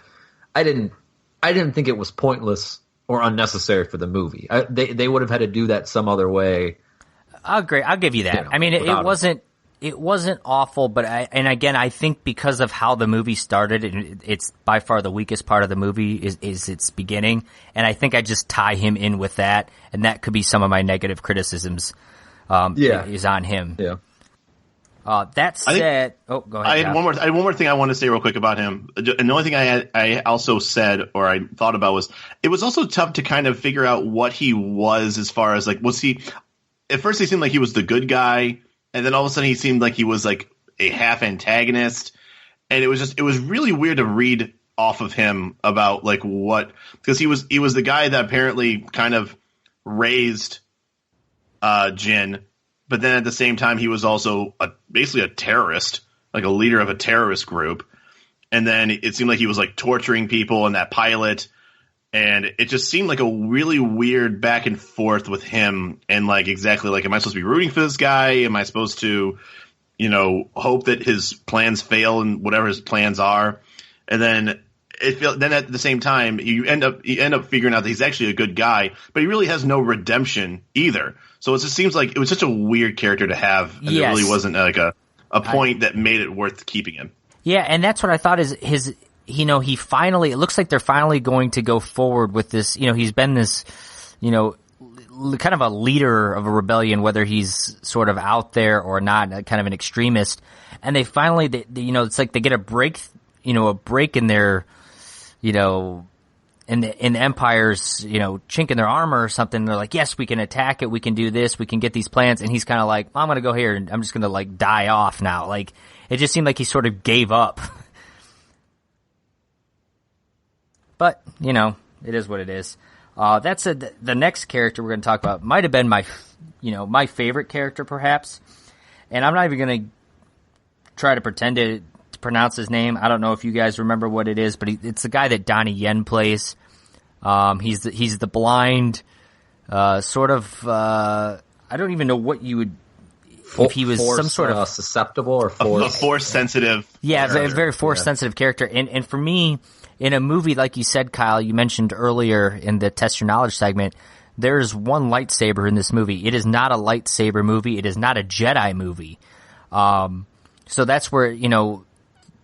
Speaker 3: I didn't think it was pointless or unnecessary for the movie. They would have had to do that some other way.
Speaker 1: I'll give you that. It wasn't awful, but I think because of how the movie started, and it's by far the weakest part of the movie is its beginning, and I think I just tie him in with that, and that could be some of my negative criticisms. Is on him.
Speaker 3: Yeah.
Speaker 1: That said, go ahead.
Speaker 2: I had one more thing I want to say real quick about him. And the only thing I also said or I thought about was it was also tough to kind of figure out what he was as far as was he. At first, he seemed like he was the good guy, and then all of a sudden, he seemed like he was like a half antagonist, and it was really weird to read off of him about what, because he was the guy that apparently kind of raised Jin, but then at the same time he was also basically a terrorist, like a leader of a terrorist group, and then it seemed like he was like torturing people in that pilot. And it just seemed like a really weird back and forth with him, and like exactly like, am I supposed to be rooting for this guy? Am I supposed to, hope that his plans fail and whatever his plans are? And then then at the same time, you end up figuring out that he's actually a good guy, but he really has no redemption either. So it just seems like it was such a weird character to have, and there really wasn't like a point that made it worth keeping him. Yeah,
Speaker 1: and that's what I thought is his. He finally, it looks like they're finally going to go forward with this. He's been this, kind of a leader of a rebellion, whether he's sort of out there or not, kind of an extremist. And they finally, it's like they get a break in their, in the Empire's, chink in their armor or something. They're like, yes, we can attack it. We can do this. We can get these plans. And he's kind of like, I'm going to go here and I'm just going to like die off now. Like, it just seemed like he sort of gave up. But, it is what it is. The next character we're going to talk about might have been my favorite character perhaps. And I'm not even going to try to pretend to pronounce his name. I don't know if you guys remember what it is, but it's the guy that Donnie Yen plays. He's the blind, sort of, I don't even know what you would, if he was some sort of
Speaker 3: susceptible or
Speaker 2: force sensitive.
Speaker 1: Yeah, very force sensitive character. And for me, in a movie, like you said, Kyle, you mentioned earlier in the Test Your Knowledge segment, there's one lightsaber in this movie. It is not a lightsaber movie. It is not a Jedi movie. So that's where,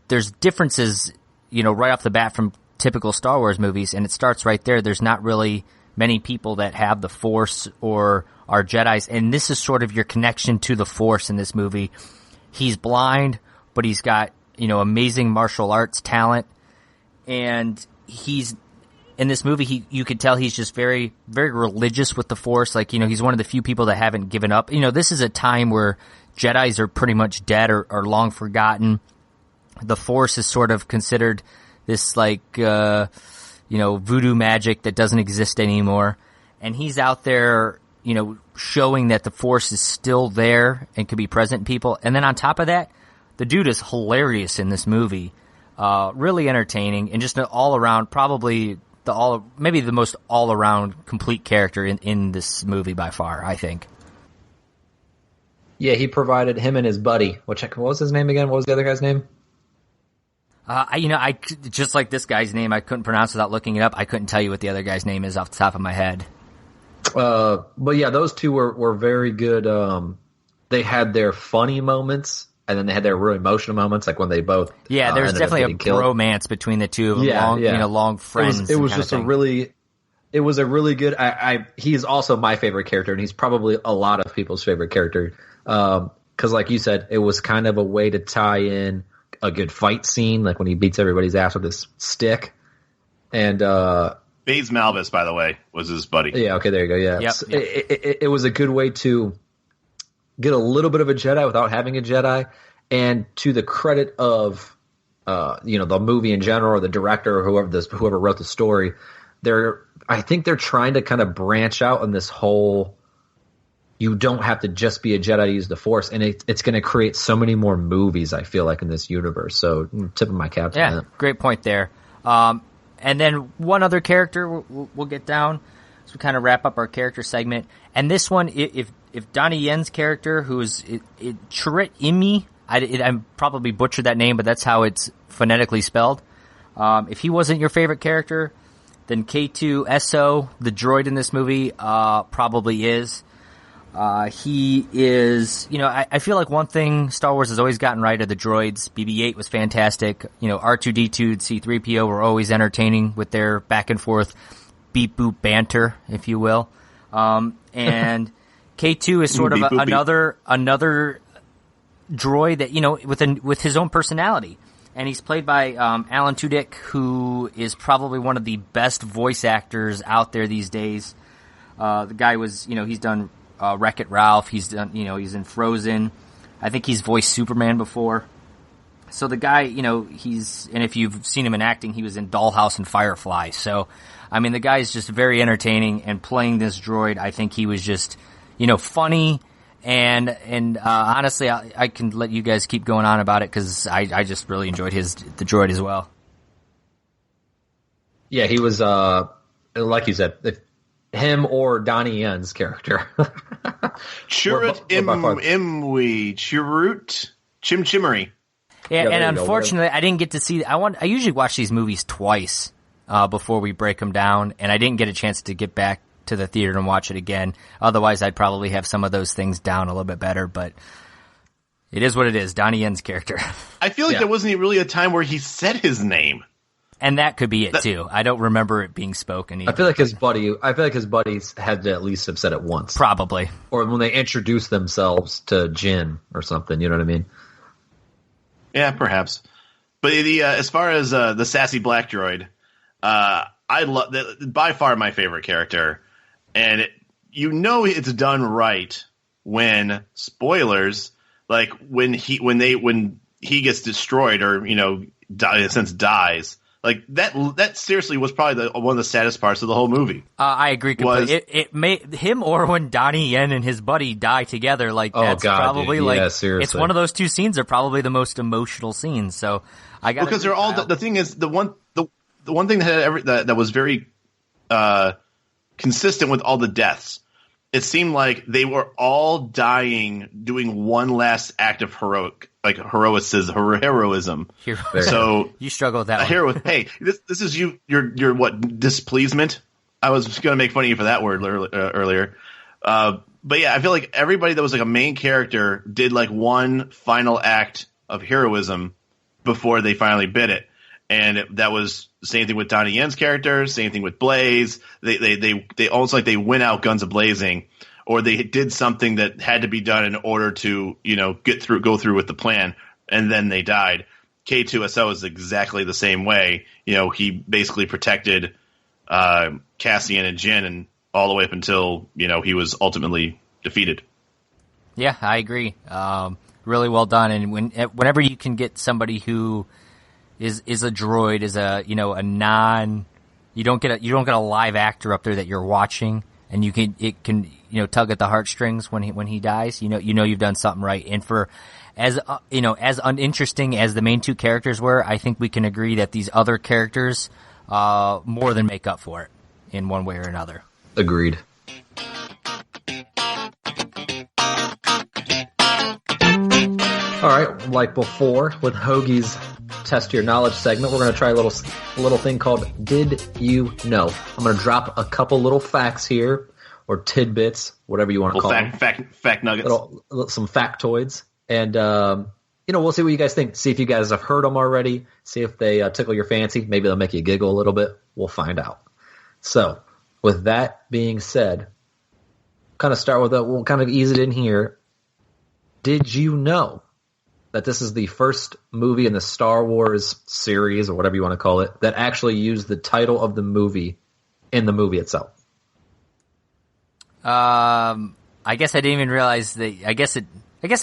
Speaker 1: there's differences, right off the bat from typical Star Wars movies, and it starts right there. There's not really many people that have the Force or are Jedis, and this is sort of your connection to the Force in this movie. He's blind, but he's got, amazing martial arts talent. And he's in this movie. You could tell he's just very, very religious with the Force. Like, he's one of the few people that haven't given up. This is a time where Jedis are pretty much dead or long forgotten. The Force is sort of considered this like, voodoo magic that doesn't exist anymore. And he's out there, showing that the Force is still there and can be present in people. And then on top of that, the dude is hilarious in this movie. Really entertaining and just an all-around, maybe the most all-around complete character in this movie by far, I think.
Speaker 3: Yeah, he provided him and his buddy. What was his name again? What was the other guy's name?
Speaker 1: I just like this guy's name, I couldn't pronounce without looking it up. I couldn't tell you what the other guy's name is off the top of my head.
Speaker 3: But yeah, those two were very good. They had their funny moments. And then they had their really emotional moments, like when they both.
Speaker 1: Yeah, there's definitely a bromance between the two of them. Long friends.
Speaker 3: It was just a really good. He's also my favorite character, and he's probably a lot of people's favorite character. Because, like you said, it was kind of a way to tie in a good fight scene, like when he beats everybody's ass with his stick. And
Speaker 2: Baze Malbus, by the way, was his buddy.
Speaker 3: Yeah. Okay. There you go. Yeah.
Speaker 1: Yep.
Speaker 3: So it was a good way to get a little bit of a Jedi without having a Jedi, and to the credit of, the movie in general, or the director, or whoever wrote the story, I think they're trying to kind of branch out on this whole, you don't have to just be a Jedi to use the Force, and it's going to create so many more movies, I feel like, in this universe. So, tip of my cap to that.
Speaker 1: Yeah, great point there. And then one other character we'll get down, so we kind of wrap up our character segment. And this one, if Donnie Yen's character, who's Chirrut Imi, I probably butchered that name, but that's how it's phonetically spelled. If he wasn't your favorite character, then K2SO, the droid in this movie, probably is. He is, I feel like one thing Star Wars has always gotten right are the droids. BB-8 was fantastic. R2-D2, C-3PO were always entertaining with their back and forth beep boop banter, if you will. And K2 is sort of another droid that, with his own personality. And he's played by Alan Tudyk, who is probably one of the best voice actors out there these days. The guy was, he's done Wreck-It Ralph. He's done, he's in Frozen. I think he's voiced Superman before. So the guy, and if you've seen him in acting, he was in Dollhouse and Firefly. So, the guy is just very entertaining, and playing this droid, I think he was just, funny And honestly, I can let you guys keep going on about it because I just really enjoyed the droid as well.
Speaker 3: Yeah, he was like you said, him or Donnie Yen's character.
Speaker 2: Chirrut Imwe Chirrut Chimchimery.
Speaker 1: Yeah, and unfortunately, I didn't get to see. I usually watch these movies twice before we break them down, and I didn't get a chance to get back to the theater and watch it again. Otherwise, I'd probably have some of those things down a little bit better. But it is what it is. Donnie Yen's character.
Speaker 2: I feel like there wasn't really a time where he said his name.
Speaker 1: And that could be it too. I don't remember it being spoken either.
Speaker 3: I feel like his buddies had to at least have said it once.
Speaker 1: Probably.
Speaker 3: Or when they introduced themselves to Jin or something, you know what I mean?
Speaker 2: Yeah, perhaps. But as far as the sassy black droid, I love by far my favorite character. And it's done right when spoilers, like when he gets destroyed or in a sense dies. Like that seriously was probably one of the saddest parts of the whole movie.
Speaker 1: I agree completely. It made him or when Donnie Yen and his buddy die together. Like that's probably dude. Yeah, seriously. It's one of those two scenes are probably the most emotional scenes. So I got
Speaker 2: because they're all the thing is the one thing that was very consistent with all the deaths. It seemed like they were all dying, doing one last act of heroism. So
Speaker 1: you struggle with that.
Speaker 2: Hey, this is your what displeasement? I was going to make fun of you for that word earlier, but yeah, I feel like everybody that was like a main character did like one final act of heroism before they finally bit it, and that was the same thing with Donnie Yen's character. Same thing with Blaze. They almost like they went out guns a blazing. Or they did something that had to be done in order to, go through with the plan, and then they died. K2SO is exactly the same way. He basically protected Cassian and Jin, and all the way up until he was ultimately defeated.
Speaker 1: Yeah, I agree. Really well done. And whenever you can get somebody who is a droid, is a you don't get a live actor up there that you're watching, and it can tug at the heartstrings when he dies. You've done something right. And for as uninteresting as the main two characters were, I think we can agree that these other characters more than make up for it in one way or another.
Speaker 3: Agreed. All right, like before with Hoagie's Test Your Knowledge segment, we're going to try a little thing called Did You Know? I'm going to drop a couple little facts here, or tidbits, whatever you want to call them.
Speaker 2: Fact nuggets.
Speaker 3: Some factoids. And, we'll see what you guys think. See if you guys have heard them already. See if they tickle your fancy. Maybe they'll make you giggle a little bit. We'll find out. So, with that being said, kind of start with we'll kind of ease it in here. Did you know that this is the first movie in the Star Wars series, or whatever you want to call it, that actually used the title of the movie in the movie itself?
Speaker 1: I guess I didn't even realize that. I guess it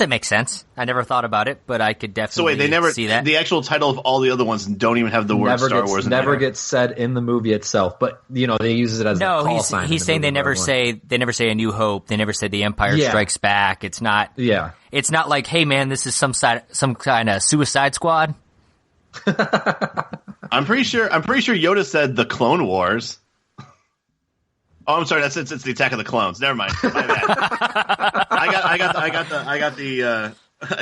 Speaker 1: makes sense. I never thought about it, but I could definitely see that.
Speaker 2: The actual title of all the other ones don't even have the word Star Wars in there.
Speaker 3: Never gets said in the movie itself, but they use it as a call sign.
Speaker 1: He's saying they never say A New Hope. They never say The Empire Strikes Back. It's not. Yeah. It's not like, hey man, this is some kind of Suicide Squad.
Speaker 2: I'm pretty sure Yoda said the Clone Wars. Oh, I'm sorry. It's the Attack of the Clones. Never mind. My bad. I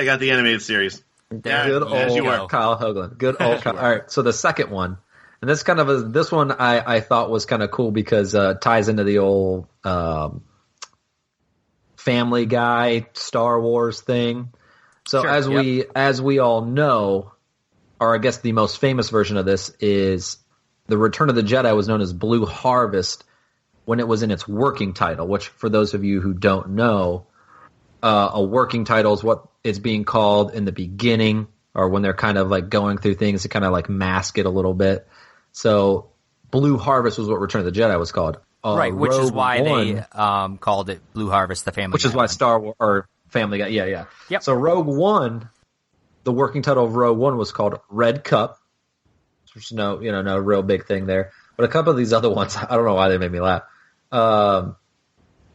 Speaker 2: got the animated series.
Speaker 3: Good old Kyle Hoagland. Good old Kyle. All right. So the second one, and this one I thought was kind of cool because it ties into the old Family Guy Star Wars thing. So sure, as we all know, or I guess the most famous version of this is the Return of the Jedi was known as Blue Harvest when it was in its working title, which for those of you who don't know, a working title is what it's being called in the beginning, or when they're kind of like going through things to kind of like mask it a little bit. So Blue Harvest was what Return of the Jedi was called.
Speaker 1: Right, which is why they called it Blue Harvest, the Family Guy.
Speaker 3: Which is why Star Wars, or Family Guy, yeah.
Speaker 1: Yep.
Speaker 3: So Rogue One, the working title of Rogue One was called Red Cup, which is no real big thing there. But a couple of these other ones, I don't know why they made me laugh.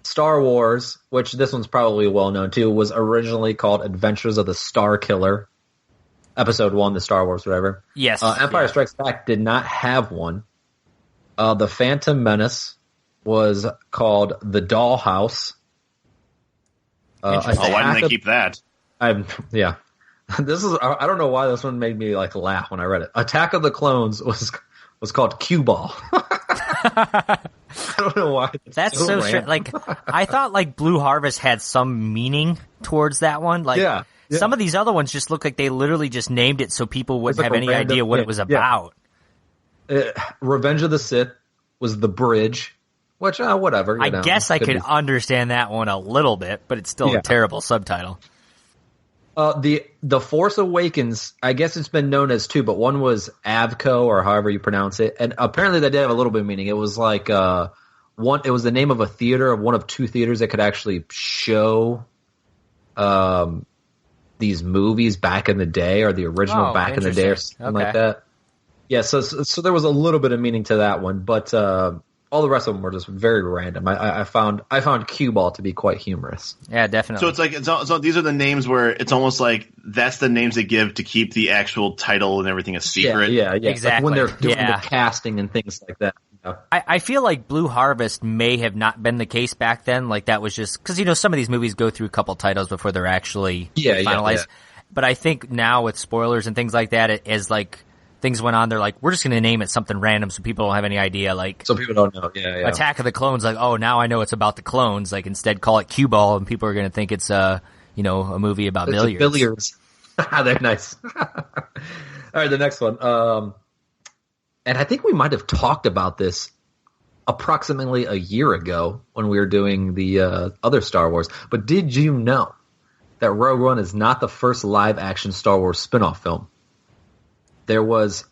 Speaker 3: Star Wars, which this one's probably well known too, was originally called Adventures of the Star Killer. Episode 1, the Star Wars, whatever.
Speaker 1: Yes.
Speaker 3: Empire Strikes Back did not have one. The Phantom Menace was called The Dollhouse.
Speaker 2: Why didn't they keep that?
Speaker 3: Yeah. This is, I don't know why this one made me like laugh when I read it. Attack of the Clones was called Cue Ball. I don't know why.
Speaker 1: That's so strange. Like, I thought like Blue Harvest had some meaning towards that one. Like,
Speaker 3: yeah.
Speaker 1: Some of these other ones just look like they literally just named it so people wouldn't have any idea what it was about.
Speaker 3: Revenge of the Sith was The Bridge, which, whatever.
Speaker 1: I guess I could understand that one a little bit, but it's still a terrible subtitle.
Speaker 3: The Force Awakens, I guess it's been known as two, but one was Avco, or however you pronounce it, and apparently that did have a little bit of meaning. It was like it was the name of a theater, of one of two theaters that could actually show these movies back in the day, or the original back in the day, or something like that. Yeah, so there was a little bit of meaning to that one, but all the rest of them were just very random. I found Cue Ball to be quite humorous.
Speaker 1: Yeah, definitely.
Speaker 2: So it's like so these are the names where it's almost like that's the names they give to keep the actual title and everything a secret.
Speaker 3: Yeah,
Speaker 1: exactly.
Speaker 3: Like when they're doing the casting and things like that.
Speaker 1: I feel like Blue Harvest may have not been the case back then. Like that was just because some of these movies go through a couple titles before they're actually finalized. Yeah. But I think now with spoilers and things like that, as like things went on, they're like, we're just going to name it something random so people don't have any idea. Like,
Speaker 3: so people don't know. Yeah.
Speaker 1: Attack of the Clones. Like, oh, now I know it's about the clones. Like, instead call it Cue Ball, and people are going to think it's a movie about billiards.
Speaker 3: Billiards. They're nice. All right, the next one. And I think we might have talked about this approximately a year ago when we were doing the other Star Wars. But did you know that Rogue One is not the first live-action Star Wars spin-off film? There was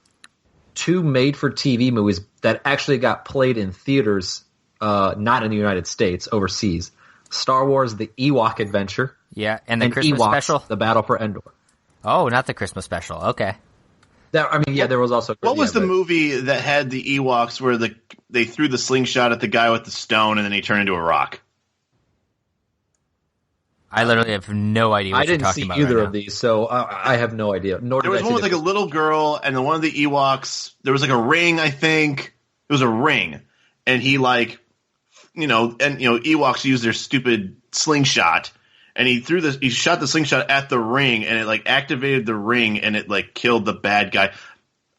Speaker 3: 2 made-for-TV movies that actually got played in theaters, not in the United States, overseas. Star Wars: The Ewok Adventure.
Speaker 1: Yeah, and the Christmas
Speaker 3: Ewoks,
Speaker 1: special.
Speaker 3: The Battle for Endor.
Speaker 1: Oh, not the Christmas special. Okay.
Speaker 3: There was also.
Speaker 2: What was the movie that had the Ewoks where they threw the slingshot at the guy with the stone and then he turned into a rock?
Speaker 1: I literally have no idea what you're talking about.
Speaker 3: I didn't see either
Speaker 1: right
Speaker 3: of these, so I have no idea. Nor
Speaker 2: there was one with like a little girl, and then one of the Ewoks, there was like a ring, I think. It was a ring. And he Ewoks use their stupid slingshot. And he shot the slingshot at the ring, and it like activated the ring, and it like killed the bad guy.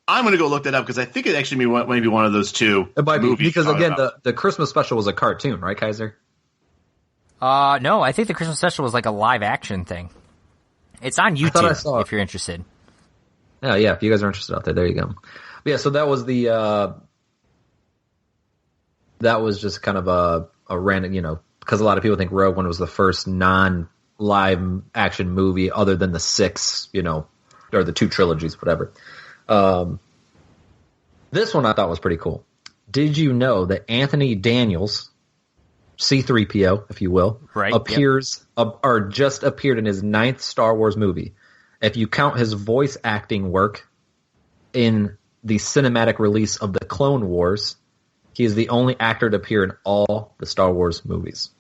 Speaker 2: I'm going to go look that up because I think it actually might be one of those two.
Speaker 3: It might be because again, the Christmas special was a cartoon, right, Kiser?
Speaker 1: No, I think the Christmas special was like a live action thing. It's on YouTube if you're interested.
Speaker 3: Yeah, if you guys are interested out there you go. But yeah, so that was that was just kind of a random, because a lot of people think Rogue One was the first non-live action movie other than the 6, or the 2 trilogies, whatever. This one I thought was pretty cool. Did you know that Anthony Daniels, C-3PO, if you will, just appeared in his 9th Star Wars movie? If you count his voice acting work in the cinematic release of the Clone Wars, he is the only actor to appear in all the Star Wars movies.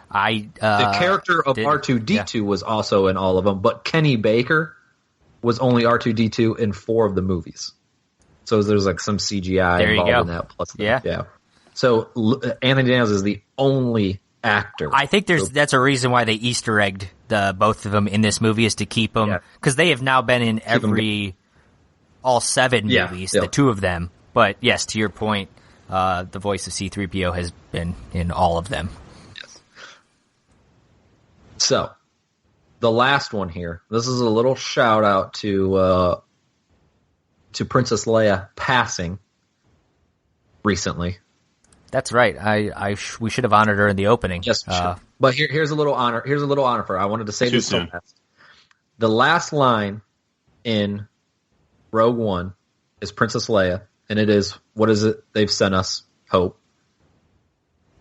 Speaker 3: The character of R2-D2 was also in all of them, but Kenny Baker was only R2-D2 in 4 of the movies. So there's like some CGI involved in that. Plus yeah. So Anthony Daniels is the only actor.
Speaker 1: I think that's a reason why they Easter egged both of them in this movie, is to keep them, because they have now been in all 7 movies, the 2 of them. But yes, to your point, the voice of C-3PO has been in all of them.
Speaker 3: Yes. So, the last one here. This is a little shout out to Princess Leia passing recently.
Speaker 1: That's right. We should have honored her in the opening.
Speaker 3: Yes, we should. But here's a little honor. Here's a little honor for her. I wanted to say this so fast. The last line in Rogue One is Princess Leia. And it is, what is it? They've sent us hope.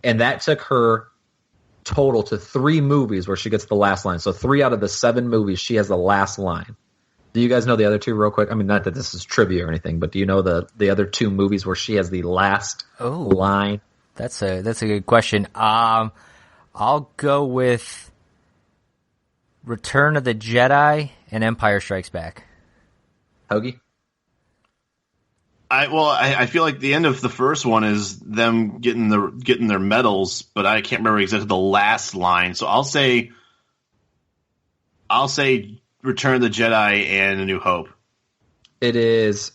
Speaker 3: And that took her total to 3 movies where she gets the last line. So 3 out of the 7 movies, she has the last line. Do you guys know the other 2 real quick? I mean, not that this is trivia or anything, but do you know the other 2 movies where she has the last line?
Speaker 1: That's a good question. I'll go with Return of the Jedi and Empire Strikes Back.
Speaker 3: Hougie?
Speaker 2: I feel like the end of the first one is them getting their medals, but I can't remember exactly the last line. So I'll say Return of the Jedi and A New Hope.
Speaker 3: It is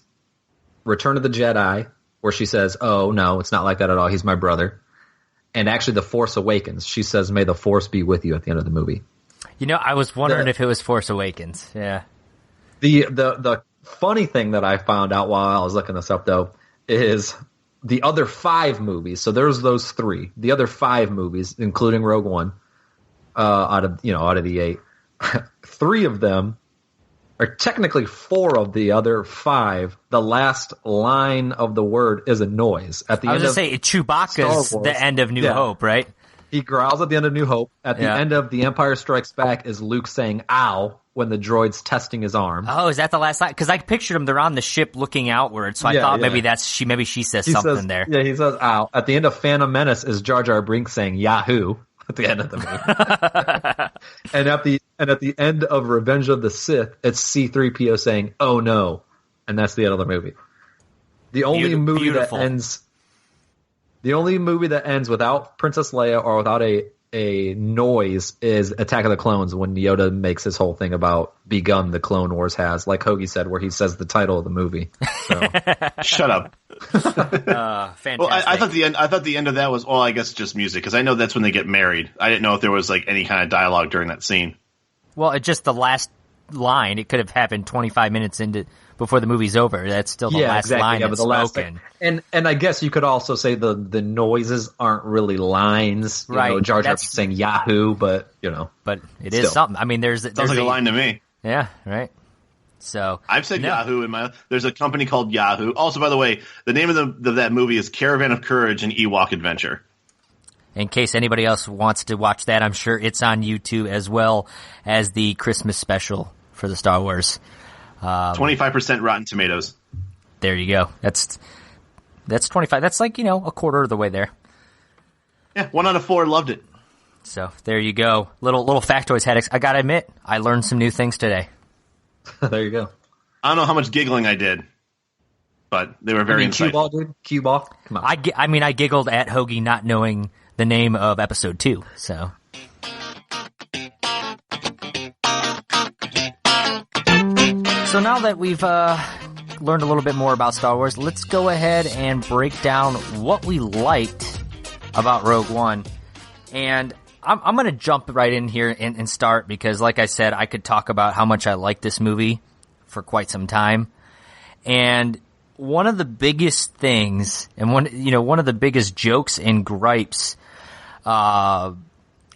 Speaker 3: Return of the Jedi, where she says, "Oh no, it's not like that at all. He's my brother." And actually, The Force Awakens. She says, "May the Force be with you" at the end of the movie.
Speaker 1: You know, I was wondering if it was Force Awakens. Yeah.
Speaker 3: The funny thing that I found out while I was looking this up, though, is the other 5 movies. So there's those 3. The other 5 movies, including Rogue One, out of the 8, 3 of them, or technically 4 of the other 5, the last line of the word is a noise. At the
Speaker 1: I was
Speaker 3: end
Speaker 1: going to say, Chewbacca's the end of New Hope, right?
Speaker 3: He growls at the end of New Hope. At the end of The Empire Strikes Back is Luke saying, "Ow," when the droid's testing his arm.
Speaker 1: Oh, is that the last line? Because I pictured them, they're on the ship looking outward, so I thought maybe she says something there.
Speaker 3: Yeah, he says, "Ow." At the end of Phantom Menace is Jar Jar Binks saying, "Yahoo," at the end of the movie. and at the end of Revenge of the Sith, it's C-3PO saying, "Oh no," and that's the end of the movie. The only movie that ends without Princess Leia or without a noise is Attack of the Clones, when Yoda makes his whole thing about begun the Clone Wars has, like Hougie said, where he says the title of the movie. So.
Speaker 2: Shut up.
Speaker 1: Fantastic.
Speaker 2: Well, I thought the end of that was, I guess just music, because I know that's when they get married. I didn't know if there was like any kind of dialogue during that scene.
Speaker 1: Well, it's just the last line. It could have happened 25 minutes before the movie's over. That's still the last line that's spoken.
Speaker 3: And I guess you could also say the noises aren't really lines. You know, Jar Jar saying Yahoo, but
Speaker 1: But it is something. I mean, there's
Speaker 2: sounds like a line to me.
Speaker 1: Yeah, right. So
Speaker 2: I've said Yahoo there's a company called Yahoo. Also, by the way, the name of that movie is Caravan of Courage and Ewok Adventure.
Speaker 1: In case anybody else wants to watch that, I'm sure it's on YouTube as well as the Christmas special for the Star Wars.
Speaker 2: 25% Rotten Tomatoes.
Speaker 1: There you go. That's 25. That's like, a quarter of the way there.
Speaker 2: Yeah, 1 out of 4 loved it.
Speaker 1: So there you go. Little factoids, Haddix. I gotta admit, I learned some new things today.
Speaker 3: There you go.
Speaker 2: I don't know how much giggling I did, but they were very insightful.
Speaker 3: Cue ball, dude. Cue ball. Come on.
Speaker 1: I giggled at Hougie not knowing the name of episode 2. So. So now that we've learned a little bit more about Star Wars, let's go ahead and break down what we liked about Rogue One. And I'm going to jump right in here and start because, like I said, I could talk about how much I like this movie for quite some time. And one of the biggest things, and one of the biggest jokes and gripes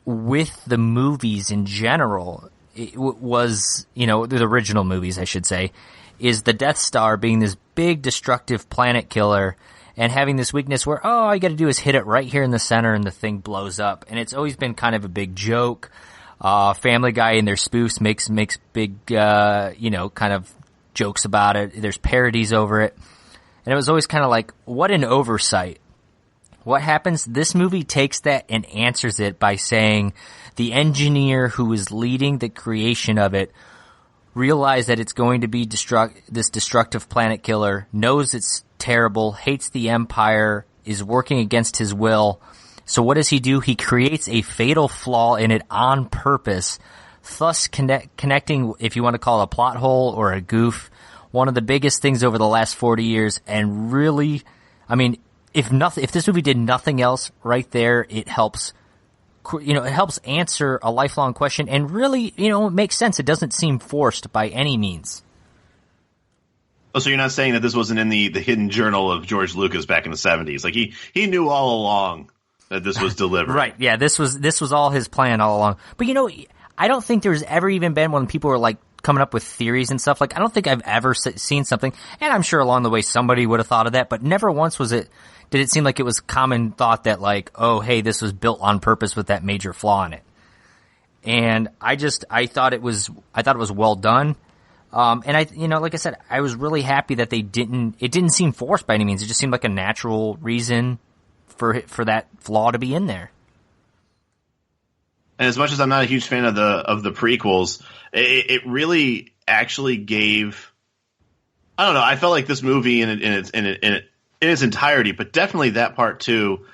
Speaker 1: with the movies in general was, the original movies, I should say, is the Death Star being this big destructive planet killer and having this weakness where, all you got to do is hit it right here in the center and the thing blows up. And it's always been kind of a big joke. Family Guy in their spoofs makes big, kind of jokes about it. There's parodies over it. And it was always kind of like, what an oversight. What happens? This movie takes that and answers it by saying the engineer who is leading the creation of it realized that it's going to be this destructive planet killer, knows it's terrible, hates the Empire, is working against his will. So what does he do? He creates a fatal flaw in it on purpose, thus connecting, if you want to call it a plot hole or a goof, one of the biggest things over the last 40 years. And really, I mean, if this movie did nothing else right there, it helps, it helps answer a lifelong question and really, it makes sense. It doesn't seem forced by any means.
Speaker 2: Oh, so you're not saying that this wasn't in the hidden journal of George Lucas back in the 70s? Like he knew all along that this was delivered.
Speaker 1: Right. Yeah. This was all his plan all along. But I don't think there's ever even been when people were like coming up with theories and stuff. Like, I don't think I've ever seen something, and I'm sure along the way somebody would have thought of that, but never once did it seem like it was common thought that like, oh, hey, this was built on purpose with that major flaw in it. And I thought it was well done. And like I said, I was really happy that it didn't seem forced by any means. It just seemed like a natural reason for that flaw to be in there.
Speaker 2: And as much as I'm not a huge fan of the prequels, it really actually gave. I don't know. I felt like this movie in its entirety, but definitely that part too.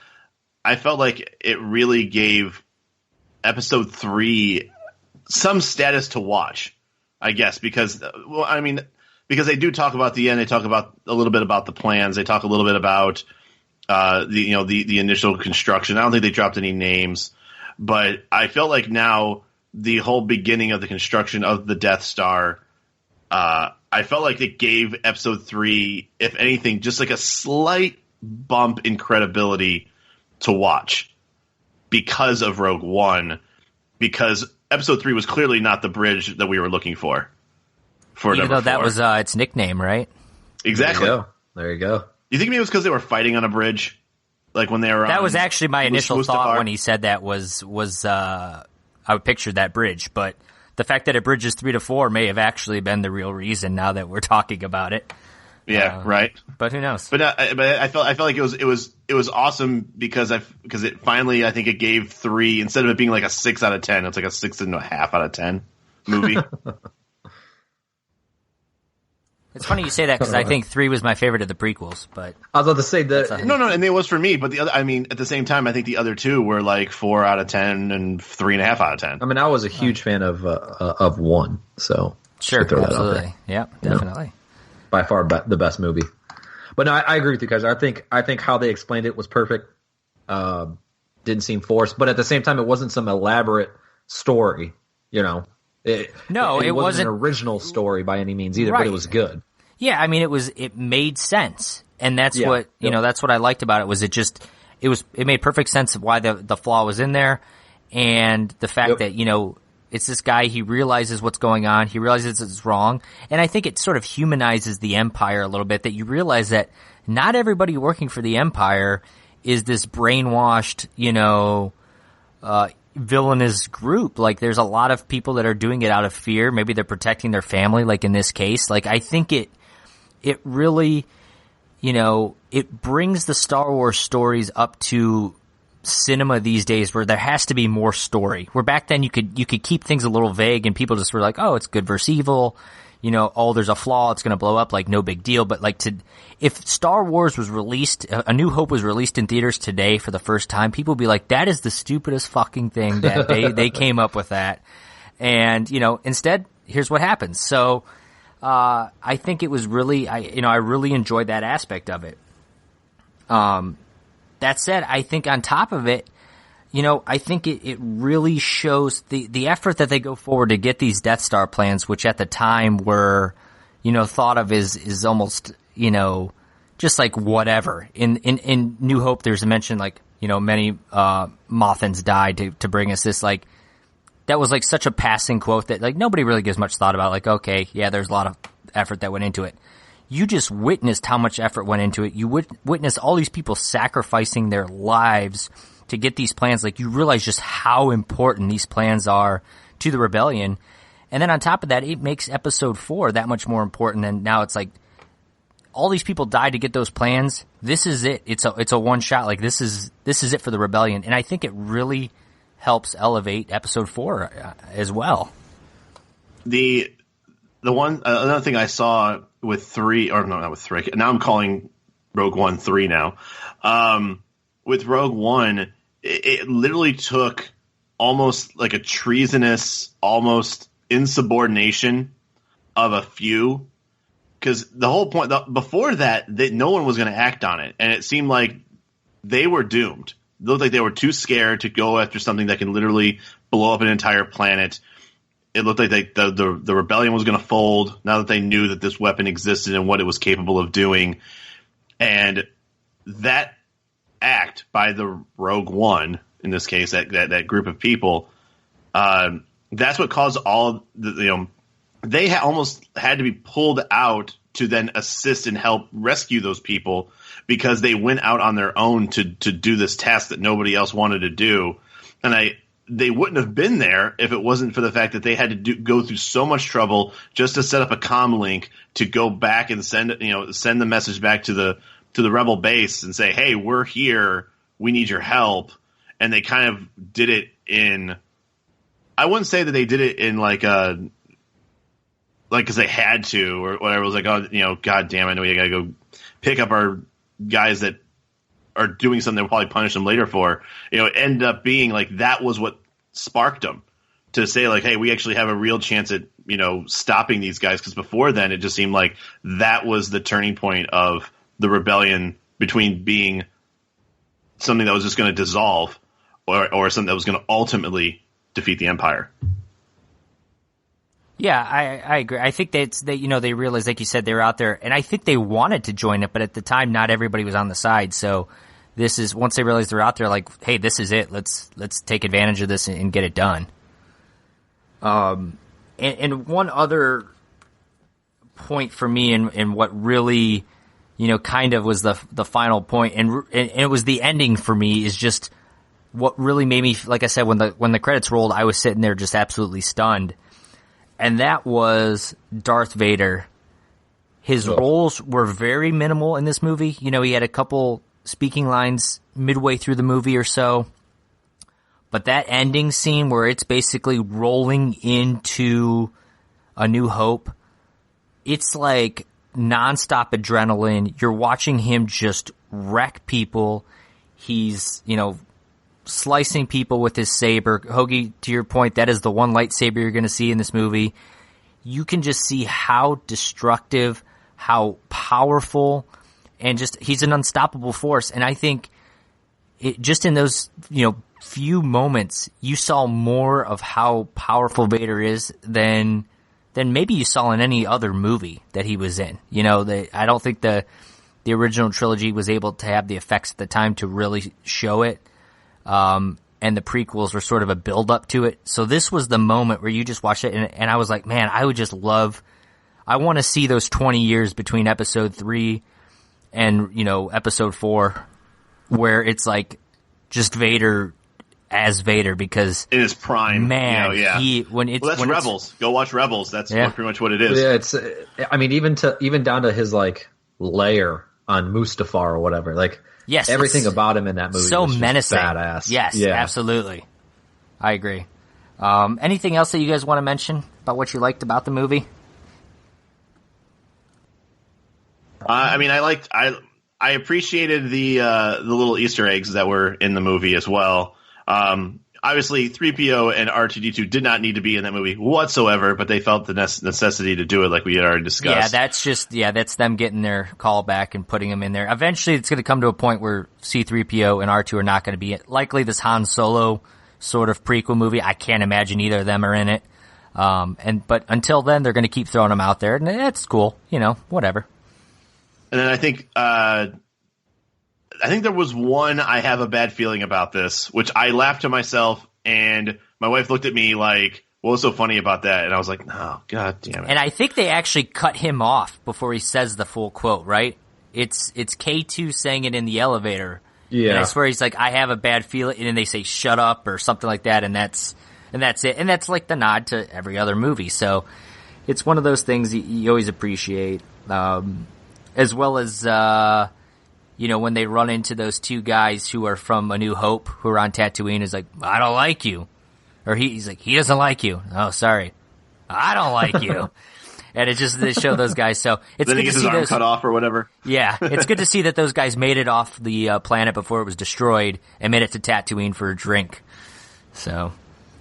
Speaker 2: I felt like it really gave episode 3 some status to watch, I guess, because they do talk about the end. They talk about a little bit about the plans. They talk a little bit about the initial construction. I don't think they dropped any names, but I felt like now the whole beginning of the construction of the Death Star, I felt like it gave episode 3, if anything, just like a slight bump in credibility to watch because of Rogue One, because episode 3 was clearly not the bridge that we were looking for.
Speaker 1: Even though that was its nickname, right?
Speaker 2: Exactly.
Speaker 3: There you go.
Speaker 2: You think maybe it was because they were fighting on a bridge? Like when they were
Speaker 1: That was actually my initial thought when he said that was I would picture that bridge, but the fact that it bridges 3 to 4 may have actually been the real reason now that we're talking about it.
Speaker 2: Yeah, right.
Speaker 1: But who knows?
Speaker 2: But I felt like it was awesome because it finally, I think it gave 3, instead of it being like a 6 out of 10, it's like a 6.5 out of 10 movie.
Speaker 1: It's funny you say that because I think 3 was my favorite of the prequels, but
Speaker 3: I was about to say that.
Speaker 2: No, and it was for me. But the other, at the same time, I think the other 2 were like 4 out of 10 and 3.5 out of 10.
Speaker 3: I mean, I was a huge fan of 1, so
Speaker 1: sure, absolutely, yeah, definitely,
Speaker 3: by far the best movie. But no, I agree with you guys. I think how they explained it was perfect. Didn't seem forced, but at the same time, it wasn't some elaborate story. It wasn't an original story by any means either, right. But it was good.
Speaker 1: Yeah, I mean, it made sense, and that's what that's what I liked about it. Was it made perfect sense of why the flaw was in there, and the fact that it's this guy, he realizes what's going on, he realizes it's wrong, and I think it sort of humanizes the Empire a little bit. That you realize that not everybody working for the Empire is this brainwashed, villainous group. Like, there's a lot of people that are doing it out of fear. Maybe they're protecting their family, like in this case. Like, I think it really, it brings the Star Wars stories up to cinema these days, where there has to be more story. Where back then you could keep things a little vague and people just were like, oh, it's good versus evil. Oh, there's a flaw, it's going to blow up, like, no big deal. But if Star Wars was released, A New Hope was released in theaters today for the first time, people would be like, that is the stupidest fucking thing that they came up with that. And, instead, here's what happens. So, I think it was really, I really enjoyed that aspect of it. That said, I think on top of it, I think it really shows the effort that they go forward to get these Death Star plans, which at the time were, thought of as almost, just like whatever. In New Hope, there's a mention like, many Mothans died to bring us this, like, that was like such a passing quote that like nobody really gives much thought about. Like, okay, yeah, there's a lot of effort that went into it. You just witnessed how much effort went into it. You witnessed all these people sacrificing their lives to get these plans. Like, you realize just how important these plans are to the rebellion. And then on top of that, it makes episode 4 that much more important. And now it's like, all these people died to get those plans. This is it. It's a one shot. Like, this is it for the rebellion. And I think it really helps elevate episode 4 as well. The one, another thing I saw with 3, or no, not with 3. Now I'm calling Rogue One 3 now. With Rogue One, it literally took almost like a treasonous, almost insubordination of a few. Because the whole point, before that, no one was going to act on it. And it seemed like they were doomed. It looked like they were too scared to go after something that can literally blow up an entire planet. It looked like the rebellion was going to fold now that they knew that this weapon existed and what it was capable of doing. And that act by the Rogue One, in this case, that group of people, that's what caused all the, they almost had to be pulled out to then assist and help rescue those people, because they went out on their own to do this task that nobody else wanted to do. And they wouldn't have been there if it wasn't for the fact that they had to go through so much trouble just to set up a comm link to go back and send the message back to the rebel base and say, hey, we're here.
Speaker 2: we need your help. And they kind of did it in, I wouldn't say that they did it in like because they had to or whatever. It was like, oh, God damn it, we got to go pick up our guys that are doing something that will probably punish them later for. It ended up being like that was what sparked them to say like, hey, we actually have a real chance at stopping these guys, because before then it just seemed like that was the turning point of the rebellion between being something that was just going to dissolve or something that was going to ultimately defeat the Empire.
Speaker 1: Yeah, I agree. I think they realized, like you said, they were out there, and I think they wanted to join it, but at the time, not everybody was on the side. So this is, once they realized they're out there, like, hey, this is it. Let's take advantage of this and get it done. And one other point for me, and what really, kind of was the final point, and it was the ending for me, is just what really made me, like I said, when the credits rolled, I was sitting there just absolutely stunned. And that was Darth Vader. His roles were very minimal in this movie. He had a couple speaking lines midway through the movie or so. But that ending scene where it's basically rolling into A New Hope, it's like nonstop adrenaline. You're watching him just wreck people. He's, slicing people with his saber. Hougie, to your point, that is the one lightsaber you're going to see in this movie. You can just see how destructive, how powerful, and just he's an unstoppable force. And I think just in those few moments, you saw more of how powerful Vader is than maybe you saw in any other movie that he was in. I don't think the original trilogy was able to have the effects at the time to really show it. And the prequels were sort of a build up to it. So this was the moment where you just watched it and I was like, man, I want to see those 20 years between episode 3 and, episode 4, where it's like just Vader as Vader, because
Speaker 2: in his prime,
Speaker 1: man,
Speaker 2: that's Rebels. Go watch Rebels. That's pretty much what it is.
Speaker 3: Yeah. It's, even down to his like lair on Mustafar or whatever, like,
Speaker 1: yes,
Speaker 3: everything about him in that movie
Speaker 1: so
Speaker 3: was
Speaker 1: menacing.
Speaker 3: Badass.
Speaker 1: Yes, absolutely. I agree. Anything else that you guys want to mention about what you liked about the movie?
Speaker 2: I appreciated the little Easter eggs that were in the movie as well. Obviously, 3PO and R2-D2 did not need to be in that movie whatsoever, but they felt the necessity to do it, like we had already discussed.
Speaker 1: Yeah, that's them getting their call back and putting them in there. Eventually, it's going to come to a point where C-3PO and R2 are not going to be it. Likely this Han Solo sort of prequel movie, I can't imagine either of them are in it. But until then, they're going to keep throwing them out there, and that's cool. Whatever.
Speaker 2: And then I think there was one I have a bad feeling about this, which I laughed to myself, and my wife looked at me like, what was so funny about that? And I was like, no, God damn it.
Speaker 1: And I think they actually cut him off before he says the full quote, right? It's K2 saying it in the elevator. Yeah. And I swear he's like, I have a bad feeling, and then they say, shut up, or something like that, and that's it. And that's like the nod to every other movie. So it's one of those things you always appreciate. As well as, when they run into those two guys who are from A New Hope, who are on Tatooine, is like, I don't like you. Or he's like, he doesn't like you. Oh, sorry. I don't like you. And they show those guys. So it's
Speaker 2: then
Speaker 1: good
Speaker 2: he gets
Speaker 1: to see
Speaker 2: his arm
Speaker 1: those
Speaker 2: cut off or whatever.
Speaker 1: Yeah. It's good to see that those guys made it off the planet before it was destroyed and made it to Tatooine for a drink. So.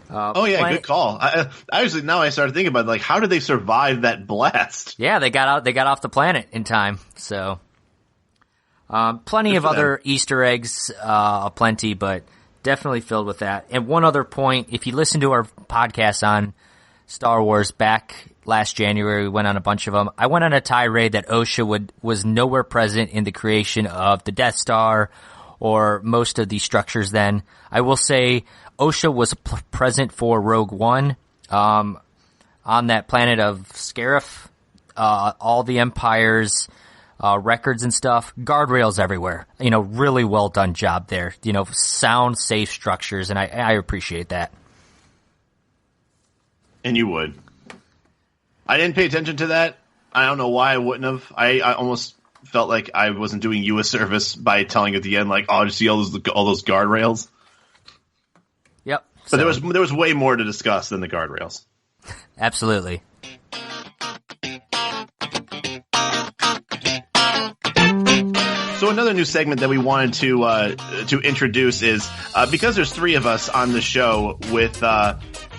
Speaker 2: Good call. I actually, now I started thinking about it, like, how did they survive that blast?
Speaker 1: Yeah, they got off the planet in time. So. Plenty of other Easter eggs, plenty, but definitely filled with that. And one other point, if you listen to our podcast on Star Wars back last January, we went on a bunch of them. I went on a tirade that OSHA was nowhere present in the creation of the Death Star or most of these structures then. I will say OSHA was present for Rogue One, on that planet of Scarif, all the Empire's records and stuff, guardrails everywhere. Really well done job there. Sound, safe structures, and I appreciate that.
Speaker 2: And you would. I didn't pay attention to that. I don't know why I wouldn't have. I almost felt like I wasn't doing you a service by telling at the end, like, oh, did you see all those guardrails?
Speaker 1: Yep.
Speaker 2: But there was way more to discuss than the guardrails.
Speaker 1: Absolutely.
Speaker 2: So another new segment that we wanted to introduce is because there's three of us on the show with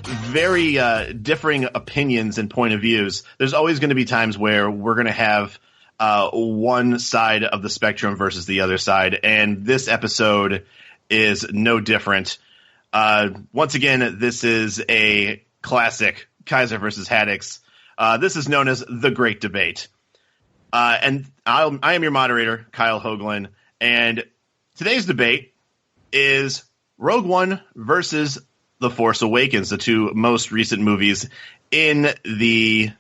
Speaker 2: very differing opinions and point of views. There's always going to be times where we're going to have one side of the spectrum versus the other side, and this episode is no different. Once again, this is a classic, Kiser versus Haddix. This is known as the Great Debate. And I am your moderator, Kyle Hoagland, and today's debate is Rogue One versus The Force Awakens, the two most recent movies in the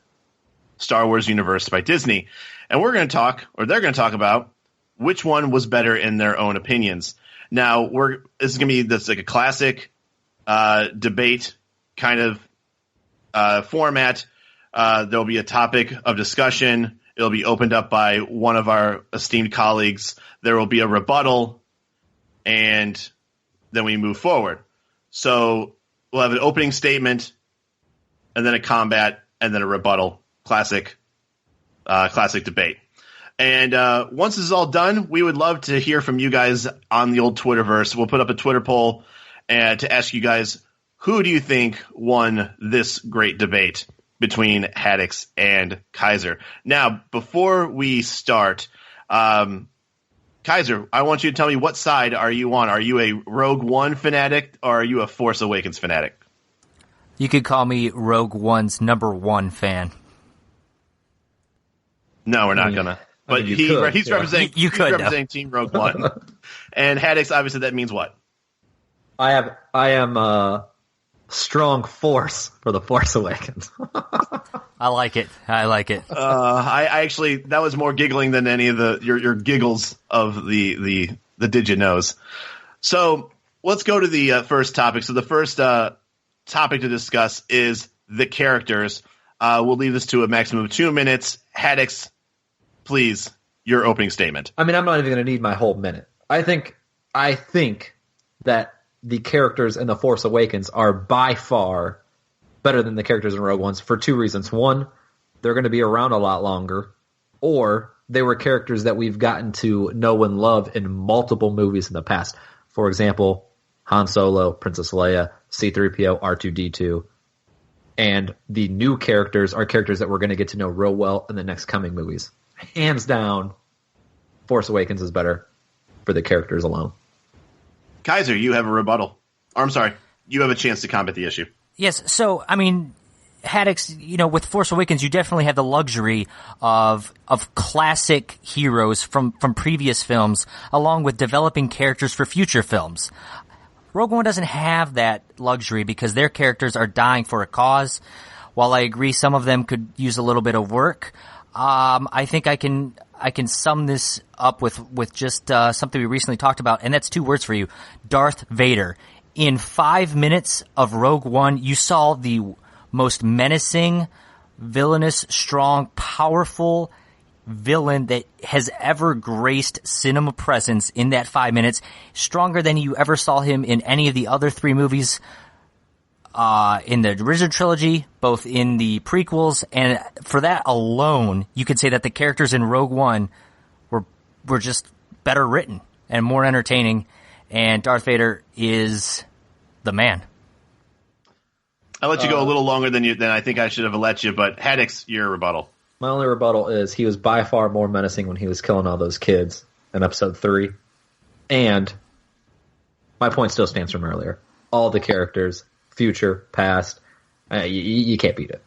Speaker 2: Star Wars universe by Disney. And they're going to talk about which one was better in their own opinions. Now, this is going to be like a classic debate kind of format. There'll be a topic of discussion. It'll be opened up by one of our esteemed colleagues. There will be a rebuttal, and then we move forward. So we'll have an opening statement, and then a combat, and then a rebuttal. Classic debate. And once this is all done, we would love to hear from you guys on the old Twitterverse. We'll put up a Twitter poll to ask you guys, who do you think won this great debate between Haddix and Kiser? Now, before we start, Kiser, I want you to tell me, what side are you on? Are you a Rogue One fanatic, or are you a Force Awakens fanatic?
Speaker 1: You could call me Rogue One's #1 fan.
Speaker 2: No, we're not gonna. But he's representing.
Speaker 1: You could,
Speaker 2: representing Team Rogue One. And Haddix, obviously, that means what?
Speaker 3: I am a strong force for The Force Awakens.
Speaker 1: I like it.
Speaker 2: I actually, that was more giggling than any of your giggles of the did you knows. So let's go to the first topic. So the first topic to discuss is the characters. We'll leave this to a maximum of 2 minutes. Haddix, please, your opening statement.
Speaker 3: I mean, I'm not even going to need my whole minute. I think that the characters in The Force Awakens are by far better than the characters in Rogue One for two reasons. One, they're going to be around a lot longer, or they were characters that we've gotten to know and love in multiple movies in the past. For example, Han Solo, Princess Leia, C-3PO, R2-D2. And the new characters are characters that we're going to get to know real well in the next coming movies. Hands down, Force Awakens is better for the characters alone.
Speaker 2: Kiser, you have a rebuttal. Or, I'm sorry, you have a chance to combat the issue.
Speaker 1: Yes, so, I mean, Haddix, with Force Awakens, you definitely have the luxury of classic heroes from previous films, along with developing characters for future films. Rogue One doesn't have that luxury because their characters are dying for a cause. While I agree some of them could use a little bit of work, I think I can sum this up with just something we recently talked about, and that's 2 words for you: Darth Vader. In 5 minutes of Rogue One, you saw the most menacing, villainous, strong, powerful villain that has ever graced cinema presence in that 5 minutes, stronger than you ever saw him in any of the other 3 movies in the original trilogy, both in the prequels, and for that alone, you could say that the characters in Rogue One were just better written and more entertaining, and Darth Vader is the man.
Speaker 2: I let you go a little longer than I think I should have let you, but Haddix, your rebuttal.
Speaker 3: My only rebuttal is he was by far more menacing when he was killing all those kids in Episode 3. And my point still stands from earlier. All the characters, future, past, you can't beat it.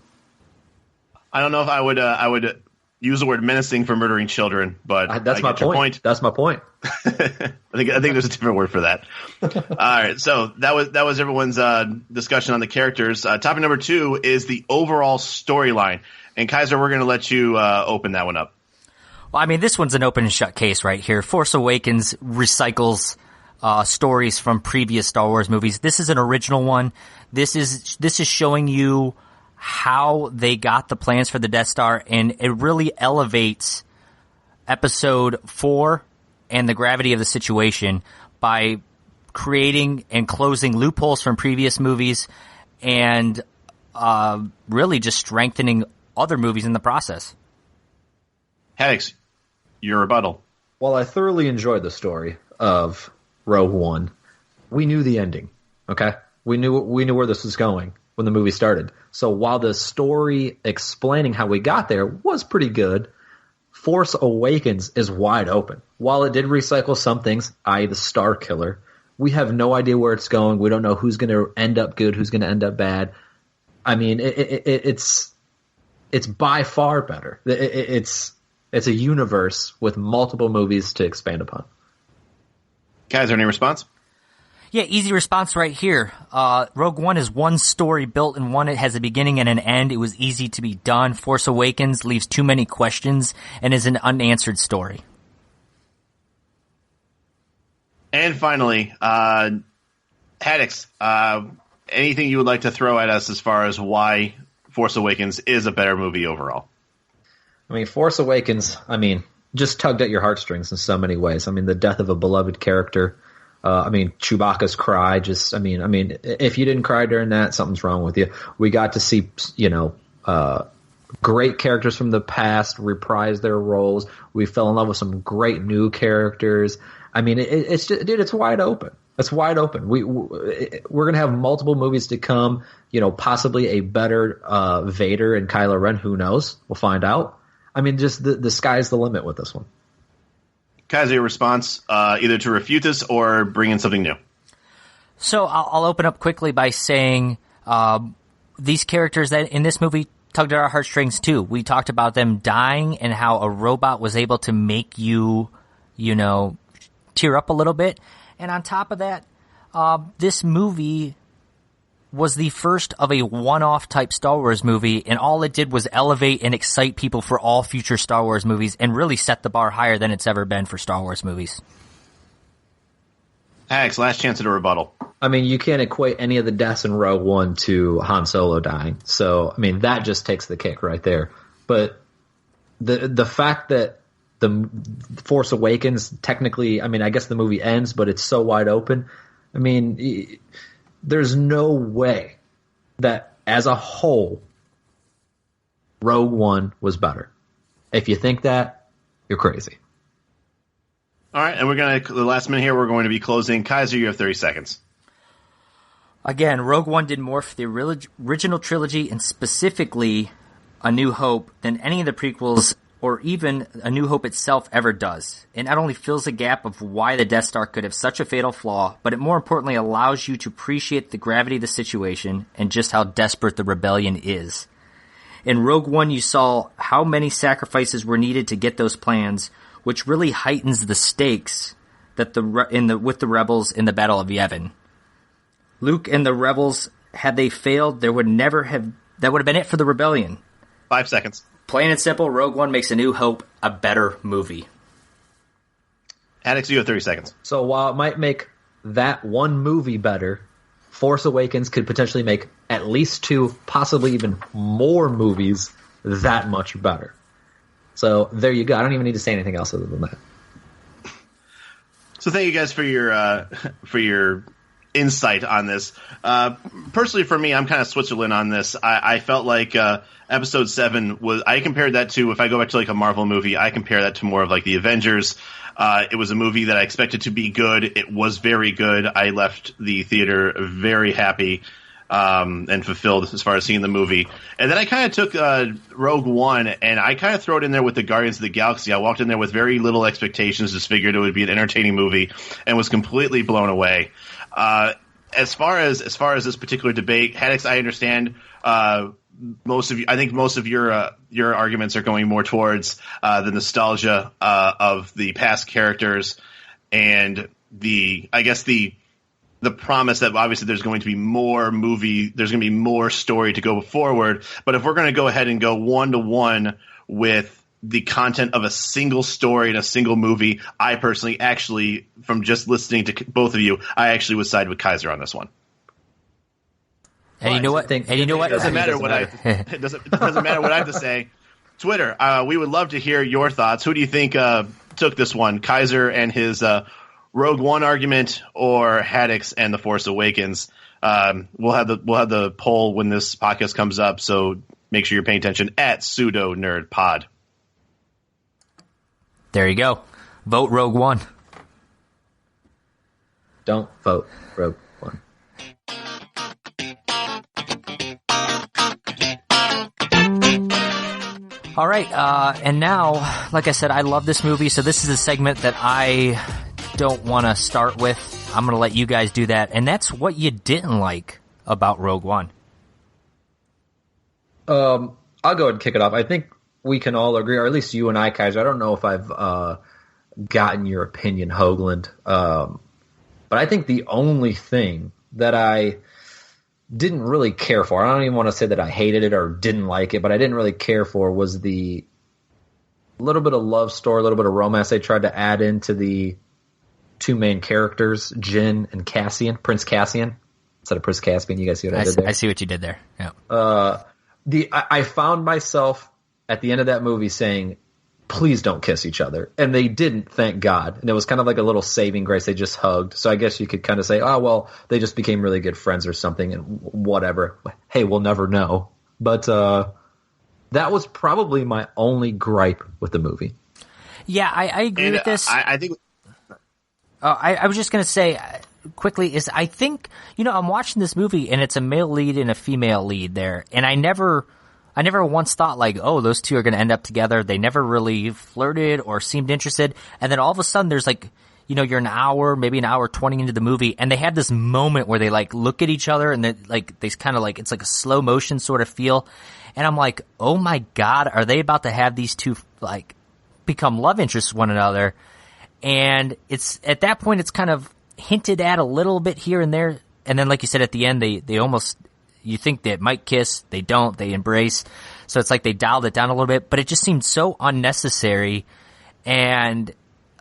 Speaker 2: I don't know if I would use the word menacing for murdering children, but
Speaker 3: that's my point. That's my point.
Speaker 2: I think there's a different word for that. All right, so that was everyone's discussion on the characters. Topic number 2 is the overall storyline. And Kiser, we're going to let you open that one up.
Speaker 1: Well, I mean, this one's an open and shut case right here. Force Awakens recycles stories from previous Star Wars movies. This is an original one. This is showing you how they got the plans for the Death Star, and it really elevates episode 4 and the gravity of the situation by creating and closing loopholes from previous movies and really just strengthening other movies in the process.
Speaker 2: Haddix, your rebuttal.
Speaker 3: While I thoroughly enjoyed the story of Rogue One, we knew the ending. Okay, we knew where this was going when the movie started. So while the story explaining how we got there was pretty good, Force Awakens is wide open. While it did recycle some things, i.e. the Star Killer, we have no idea where it's going. We don't know who's going to end up good, who's going to end up bad. I mean, it's by far better. It's a universe with multiple movies to expand upon.
Speaker 2: Kiser, any response?
Speaker 1: Yeah, easy response right here. Rogue One is one story built and one it has a beginning and an end. It was easy to be done. Force Awakens leaves too many questions and is an unanswered story.
Speaker 2: And finally, Haddix, anything you would like to throw at us as far as why Force Awakens is a better movie overall?
Speaker 3: I mean, Force Awakens, just tugged at your heartstrings in so many ways. I mean, the death of a beloved character. Chewbacca's cry. If you didn't cry during that, something's wrong with you. We got to see, great characters from the past reprise their roles. We fell in love with some great new characters. I mean, it's just, dude, it's wide open. It's wide open. We're gonna have multiple movies to come. Possibly a better Vader and Kylo Ren. Who knows? We'll find out. I mean, just the sky's the limit with this one.
Speaker 2: Kiser, your response, either to refute this or bring in something new.
Speaker 1: So I'll open up quickly by saying these characters that in this movie tugged at our heartstrings too. We talked about them dying and how a robot was able to make you, tear up a little bit. And on top of that, this movie was the first of a one-off type Star Wars movie, and all it did was elevate and excite people for all future Star Wars movies and really set the bar higher than it's ever been for Star Wars movies.
Speaker 2: Alex, last chance at a rebuttal.
Speaker 3: I mean, you can't equate any of the deaths in Rogue One to Han Solo dying. So, I mean, that just takes the cake right there. But the fact that the Force Awakens, technically, I guess the movie ends, but it's so wide open. I mean, there's no way that as a whole, Rogue One was better. If you think that, you're crazy.
Speaker 2: All right, and the last minute here, we're going to be closing. Kiser, you have 30 seconds.
Speaker 1: Again, Rogue One did more for the original trilogy and specifically A New Hope than any of the prequels or even A New Hope itself ever does. It not only fills the gap of why the Death Star could have such a fatal flaw, but it more importantly allows you to appreciate the gravity of the situation and just how desperate the rebellion is. In Rogue One, you saw how many sacrifices were needed to get those plans, which really heightens the stakes that with the rebels in the Battle of Yavin. Luke and the rebels, had they failed, that would have been it for the rebellion.
Speaker 2: 5 seconds.
Speaker 1: Plain and simple, Rogue One makes A New Hope a better movie.
Speaker 2: Haddix, you have 30 seconds.
Speaker 3: So while it might make that one movie better, Force Awakens could potentially make at least 2, possibly even more movies that much better. So there you go. I don't even need to say anything else other than that.
Speaker 2: So thank you guys for your insight on this. Personally, for me, I'm kind of Switzerland on this. I felt like Episode 7 was. I compared that to, if I go back to like a Marvel movie, I compare that to more of like the Avengers. It was a movie that I expected to be good. It was very good. I left the theater very happy and fulfilled as far as seeing the movie. And then I kind of took Rogue One and I kind of throw it in there with the Guardians of the Galaxy. I walked in there with very little expectations, just figured it would be an entertaining movie, and was completely blown away. As far as this particular debate, Haddix, I understand. Most of your arguments are going more towards the nostalgia of the past characters and the promise that obviously there's going to be more movie, there's going to be more story to go forward. But if we're going to go ahead and go 1-to-1 with the content of a single story in a single movie, I personally actually, from just listening to both of you, I actually would side with Kiser on this one.
Speaker 1: And you know what?
Speaker 2: It doesn't matter what I have to say. Twitter, we would love to hear your thoughts. Who do you think took this one, Kiser and his Rogue One argument, or Haddix and The Force Awakens? We'll have the poll when this podcast comes up, so make sure you're paying attention at Pseudo Nerd Pod.
Speaker 1: There you go. Vote Rogue One.
Speaker 3: Don't vote Rogue One.
Speaker 1: All right, and now, like I said, I love this movie, so this is a segment that I don't want to start with. I'm going to let you guys do that, and that's what you didn't like about Rogue One.
Speaker 3: I'll go ahead and kick it off. I think we can all agree, or at least you and I, Kiser. I don't know if I've gotten your opinion, Hoagland, but I think the only thing that I didn't really care for, I don't even want to say that I hated it or didn't like it, but I didn't really care for, was the little bit of love story, a little bit of romance they tried to add into the two main characters, Jyn and Cassian, Prince Cassian. Instead of Prince Caspian, you guys see what I did there?
Speaker 1: I see what you did there. Yeah.
Speaker 3: I found myself at the end of that movie saying, please don't kiss each other. And they didn't, thank God. And it was kind of like a little saving grace. They just hugged. So I guess you could kind of say, oh, well, they just became really good friends or something and whatever. Hey, we'll never know. But that was probably my only gripe with the movie.
Speaker 1: Yeah, I agree with this.
Speaker 2: I think...
Speaker 1: I was just going to say quickly is I think, I'm watching this movie and it's a male lead and a female lead there. And I never once thought like, oh, those two are going to end up together. They never really flirted or seemed interested. And then all of a sudden there's like, you're an hour, maybe an hour 20 into the movie, and they had this moment where they like look at each other and they kind of like, it's like a slow motion sort of feel. And I'm like, oh my God, are they about to have these two like become love interests with one another? And it's at that point, it's kind of hinted at a little bit here and there. And then, like you said, at the end, they almost, you think they might kiss, they don't, they embrace. So it's like they dialed it down a little bit, but it just seemed so unnecessary. And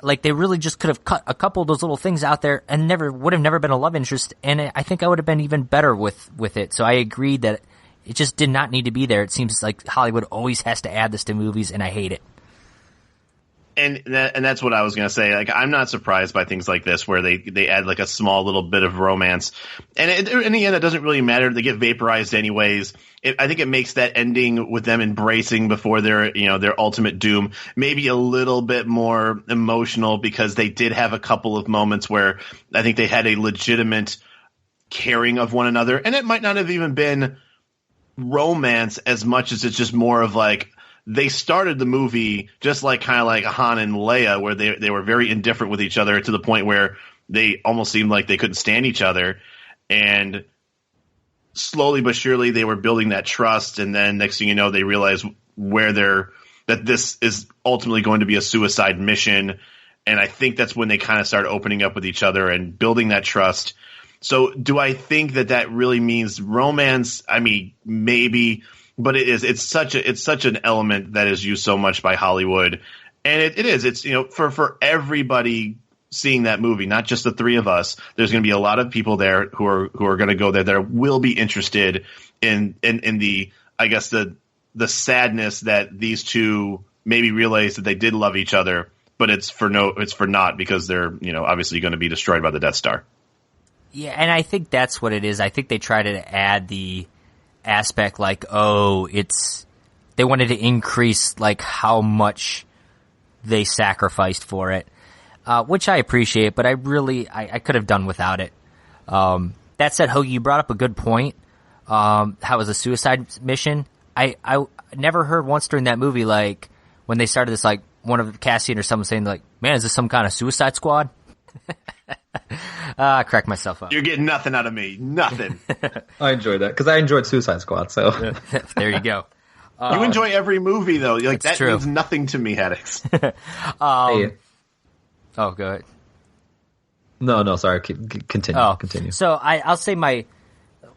Speaker 1: like they really just could have cut a couple of those little things out there and would have never been a love interest. And I think I would have been even better with it. So I agree that it just did not need to be there. It seems like Hollywood always has to add this to movies, and I hate it.
Speaker 2: And that's what I was going to say. Like, I'm not surprised by things like this where they add like a small little bit of romance. And in the end, it doesn't really matter. They get vaporized anyways. I think it makes that ending with them embracing before their ultimate doom maybe a little bit more emotional, because they did have a couple of moments where I think they had a legitimate caring of one another. And it might not have even been romance as much as it's just more of like, they started the movie just like kind of like Han and Leia, where they were very indifferent with each other to the point where they almost seemed like they couldn't stand each other. And slowly but surely they were building that trust. And then next thing you know, they realize that this is ultimately going to be a suicide mission. And I think that's when they kind of start opening up with each other and building that trust. So do I think that really means romance? I mean, maybe. But it's such an element that is used so much by Hollywood, and it's for everybody seeing that movie, not just the three of us. There's going to be a lot of people there who are going to go there that will be interested in the, I guess, the sadness that these two maybe realize that they did love each other, but it's for naught because they're obviously going to be destroyed by the Death Star.
Speaker 1: Yeah, and I think that's what it is. I think they try to add the aspect like, they wanted to increase like how much they sacrificed for it, which I appreciate, but I could have done without it. That said, Hougie, you brought up a good point. How it was a suicide mission. I never heard once during that movie, like when they started this, like one of Cassian or someone saying like, man, is this some kind of Suicide Squad? I cracked myself up.
Speaker 2: You're getting nothing out of me. Nothing.
Speaker 3: I enjoyed that because I enjoyed Suicide Squad. So
Speaker 1: there you go.
Speaker 2: You enjoy every movie though. Like that
Speaker 1: true.
Speaker 2: means nothing to me, Haddix.
Speaker 1: Hey. Oh, go ahead.
Speaker 3: No, sorry. Continue.
Speaker 1: So I'll say the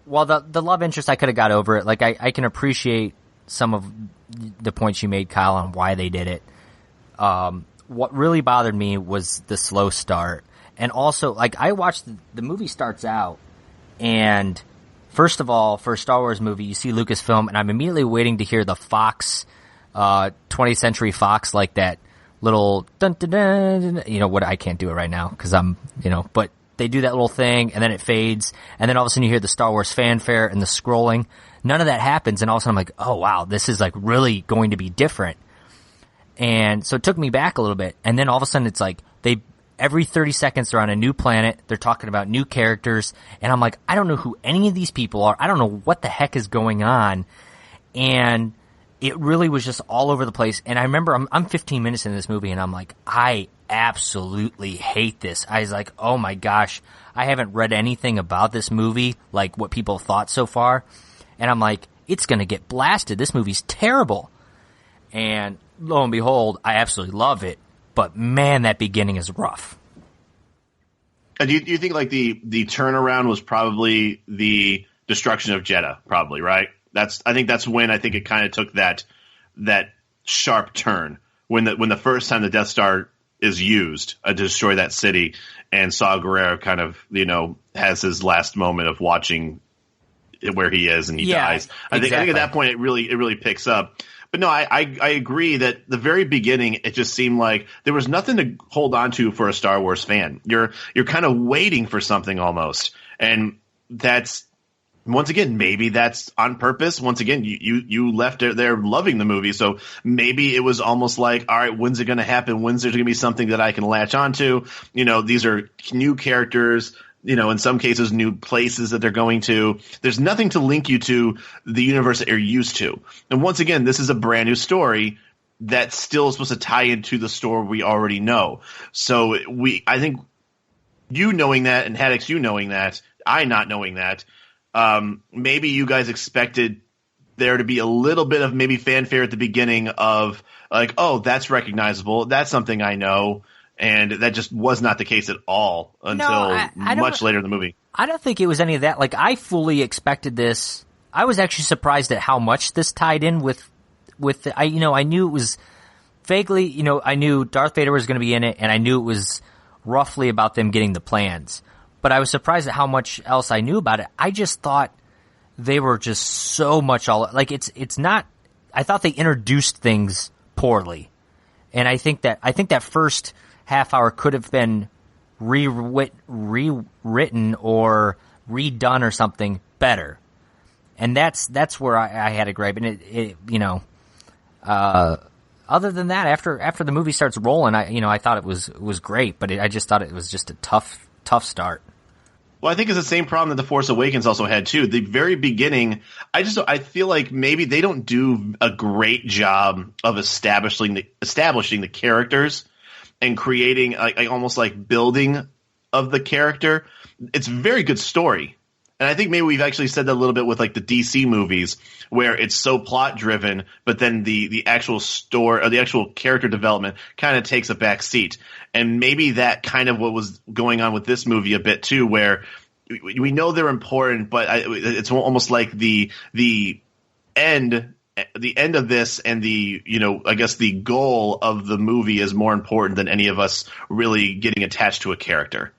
Speaker 1: love interest, I could have got over it. Like I can appreciate some of the points you made, Kyle, on why they did it. What really bothered me was the slow start. And also, like, I watched the movie starts out, and first of all, for a Star Wars movie, you see Lucasfilm, and I'm immediately waiting to hear the Fox 20th Century Fox, like that little dun dun dun, you know what, I can't do it right now because I'm, you know, but they do that little thing and then it fades and then all of a sudden you hear the Star Wars fanfare and the scrolling. None of that happens, and all of a sudden I'm like, oh wow, this is like really going to be different. And so it took me back a little bit, and then all of a sudden it's like every 30 seconds they're on a new planet, they're talking about new characters, and I'm like, I don't know who any of these people are, I don't know what the heck is going on, and it really was just all over the place. And I remember I'm 15 minutes into this movie, and I'm like, I absolutely hate this. I was like, oh my gosh, I haven't read anything about this movie, like what people thought so far. And I'm like, it's going to get blasted. This movie's terrible. And lo and behold, I absolutely love it. But man, that beginning is rough.
Speaker 2: And do you think like the turnaround was probably the destruction of Jeddah, probably, right? I think that's when I think it kind of took that sharp turn when the first time the Death Star is used to destroy that city, and Saw Gerrera kind of, you know, has his last moment of watching where he is and he dies. I think at that point it really picks up. But no, I agree that the very beginning it just seemed like there was nothing to hold on to for a Star Wars fan. You're kind of waiting for something almost, and that's, once again, maybe that's on purpose. Once again, you left it there loving the movie, so maybe it was almost like, all right, when's it going to happen? When's there going to be something that I can latch onto? You know, these are new characters. You know, in some cases, new places that they're going to. There's nothing to link you to the universe that you're used to. And once again, this is a brand new story that still is supposed to tie into the story we already know. So I think you knowing that, and Haddix, you knowing that, I not knowing that, maybe you guys expected there to be a little bit of maybe fanfare at the beginning of like, oh, that's recognizable. That's something I know. And that just was not the case at all until much later in the movie.
Speaker 1: I don't think it was any of that. Like, I fully expected this. I was actually surprised at how much this tied in with I knew it was vaguely, you know, I knew Darth Vader was going to be in it, and I knew it was roughly about them getting the plans. But I was surprised at how much else I knew about it. I just thought they were just so much all, like, it's not, I thought they introduced things poorly. And I think that first half hour could have been rewritten or redone or something better. And that's where I had a gripe. And it you know, other than that, after the movie starts rolling, I thought it was great, but I just thought it was just a tough start.
Speaker 2: Well, I think it's the same problem that The Force Awakens also had too. The very beginning, I feel like maybe they don't do a great job of establishing the characters and creating almost like building of the character. It's a very good story. And I think maybe we've actually said that a little bit with like the DC movies where it's so plot driven, but then the actual story or the actual character development kind of takes a back seat. And maybe that kind of what was going on with this movie a bit too, where we know they're important, but it's almost like the end of this and I guess the goal of the movie is more important than any of us really getting attached to a character.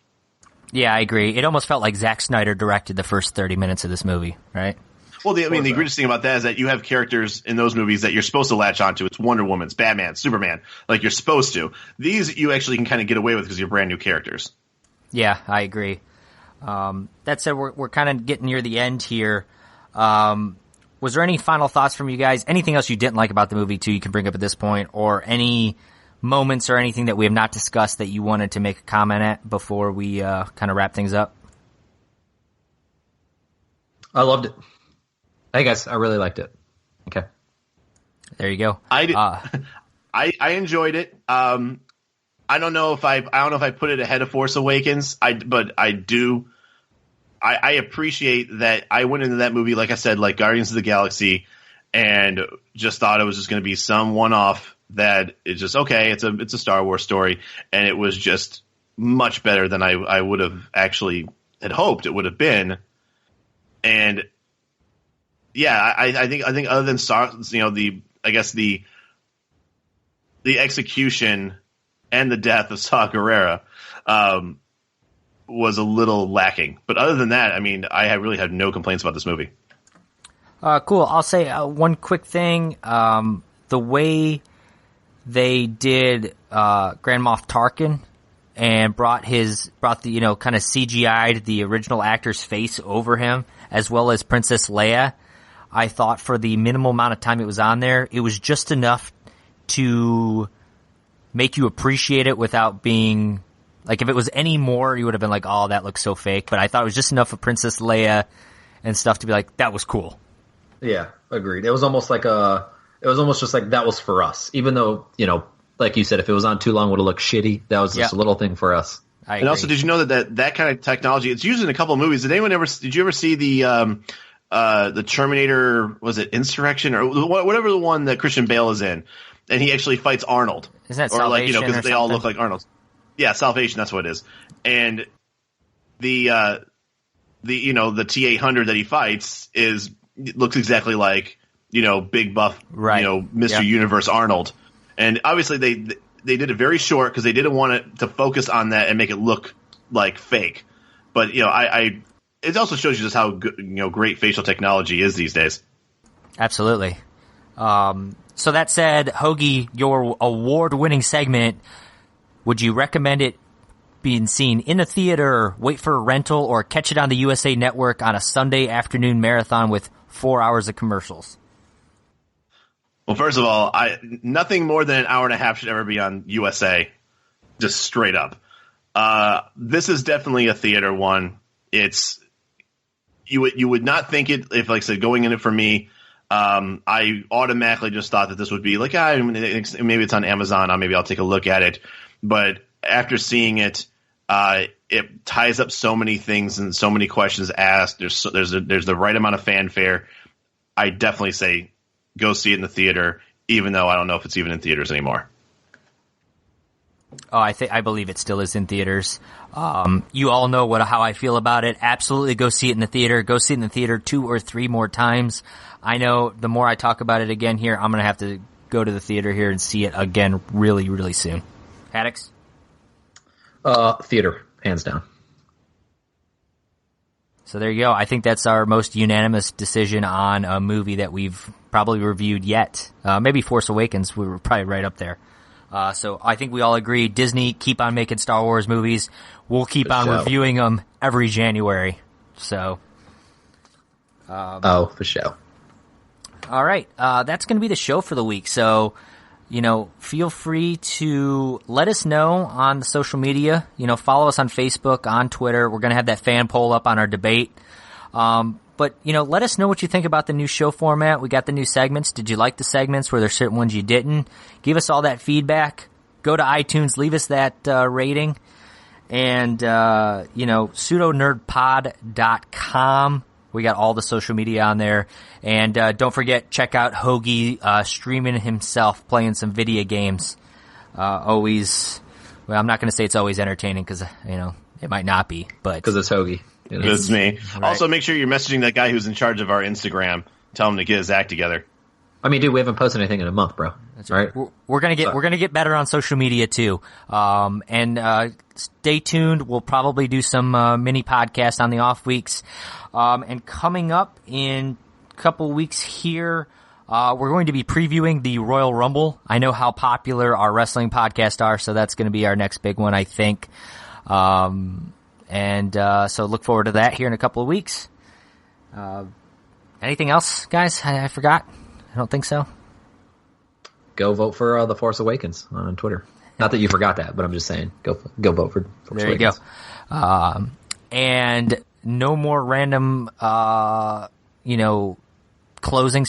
Speaker 1: Yeah, I agree. It almost felt like Zack Snyder directed the first 30 minutes of this movie, right?
Speaker 2: Well, the egregious thing about that is that you have characters in those movies that you're supposed to latch onto. It's Wonder Woman, it's Batman, Superman. Like, you're supposed to. These you actually can kind of get away with because you're brand new characters.
Speaker 1: Yeah, I agree. That said, we're kind of getting near the end here. Was there any final thoughts from you guys? Anything else you didn't like about the movie, too, you can bring up at this point? Or any moments or anything that we have not discussed that you wanted to make a comment at before we kind of wrap things up?
Speaker 3: I loved it. Hey guys, I really liked it. Okay,
Speaker 1: there you go.
Speaker 2: I enjoyed it. I don't know if I put it ahead of Force Awakens. But I do. I appreciate that I went into that movie, like I said, like Guardians of the Galaxy, and just thought it was just going to be some one-off that is just okay. It's a Star Wars story, and it was just much better than I would have actually had hoped it would have been. And yeah, I think other than the execution and the death of Saw Gerrera was a little lacking. But other than that, I mean, I really had no complaints about this movie.
Speaker 1: Cool. I'll say one quick thing. the way they did Grand Moff Tarkin and brought the kind of CGI'd the original actor's face over him, as well as Princess Leia, I thought for the minimal amount of time it was on there, it was just enough to make you appreciate it without being like, if it was any more, you would have been like, oh, that looks so fake. But I thought it was just enough of Princess Leia and stuff to be like, that was cool.
Speaker 3: Yeah, agreed. It was almost just like that was for us, even though, like you said, if it was on too long, it would have looked shitty. That was just a little thing for us.
Speaker 2: And also, did you know that kind of technology, it's used in a couple of movies. Did you ever see the Terminator, was it Insurrection or whatever the one that Christian Bale is in, and he actually fights Arnold?
Speaker 1: Isn't that Salvation?
Speaker 2: Because they all look like Arnold. Yeah, Salvation, that's what it is. And the T-800 that he fights looks exactly like, big buff,
Speaker 1: right.
Speaker 2: Mr. Universe Arnold. And obviously they did it very short because they didn't want it to focus on that and make it look like fake. But, it also shows you just how good, great facial technology is these days.
Speaker 1: Absolutely. So that said, Hougie, your award-winning segment, would you recommend it being seen in a theater, wait for a rental, or catch it on the USA Network on a Sunday afternoon marathon with 4 hours of commercials?
Speaker 2: Well, first of all, nothing more than an hour and a half should ever be on USA, just straight up. This is definitely a theater one. You would not think it if, like I said, going in it for me. I automatically just thought that this would be like, maybe it's on Amazon. Maybe I'll take a look at it. But after seeing it, it ties up so many things and so many questions asked. There's the right amount of fanfare. I definitely say go see it in the theater, even though I don't know if it's even in theaters anymore.
Speaker 1: Oh, I believe it still is in theaters. You all know how I feel about it. Absolutely go see it in the theater. Go see it in the theater 2 or 3 more times. I know the more I talk about it again here, I'm going to have to go to the theater here and see it again really, really soon. Haddix?
Speaker 3: Theater, hands down.
Speaker 1: So there you go. I think that's our most unanimous decision on a movie that we've probably reviewed yet. Maybe Force Awakens, we were probably right up there. So I think we all agree, Disney, keep on making Star Wars movies. We'll keep on reviewing them every January. So.
Speaker 3: For sure.
Speaker 1: All right. That's going to be the show for the week. So, feel free to let us know on the social media. Follow us on Facebook, on Twitter. We're going to have that fan poll up on our debate. But, let us know what you think about the new show format. We got the new segments. Did you like the segments? Were there certain ones you didn't? Give us all that feedback. Go to iTunes. Leave us that rating. And, pseudonerdpod.com. We got all the social media on there. And don't forget, check out Hougie streaming himself, playing some video games. Always, well, I'm not going to say it's always entertaining because, it might not be. But
Speaker 3: because it's Hougie.
Speaker 2: It's me.
Speaker 1: Right.
Speaker 2: Also, make sure you're messaging that guy who's in charge of our Instagram. Tell him to get his act together.
Speaker 3: I mean, dude, we haven't posted anything in a month, bro.
Speaker 1: That's right. We're gonna get better on social media too. And stay tuned. We'll probably do some mini podcasts on the off weeks. And coming up in a couple weeks here, we're going to be previewing the Royal Rumble. I know how popular our wrestling podcasts are, so that's going to be our next big one, I think. So look forward to that here in a couple of weeks. Anything else, guys? I forgot. I don't think so.
Speaker 3: Go vote for The Force Awakens on Twitter. Not that you forgot that, but I'm just saying, go vote for Force Awakens.
Speaker 1: There you go. And no more random, closings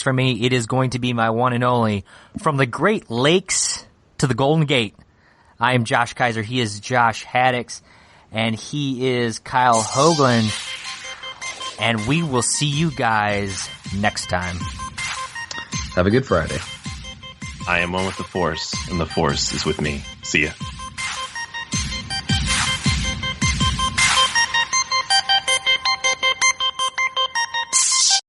Speaker 1: for me. It is going to be my one and only. From the Great Lakes to the Golden Gate, I am Josh Kiser. He is Josh Haddix. And he is Kyle Hoagland. And we will see you guys next time.
Speaker 3: Have a good Friday.
Speaker 2: I am one with the Force, and the Force is with me. See ya.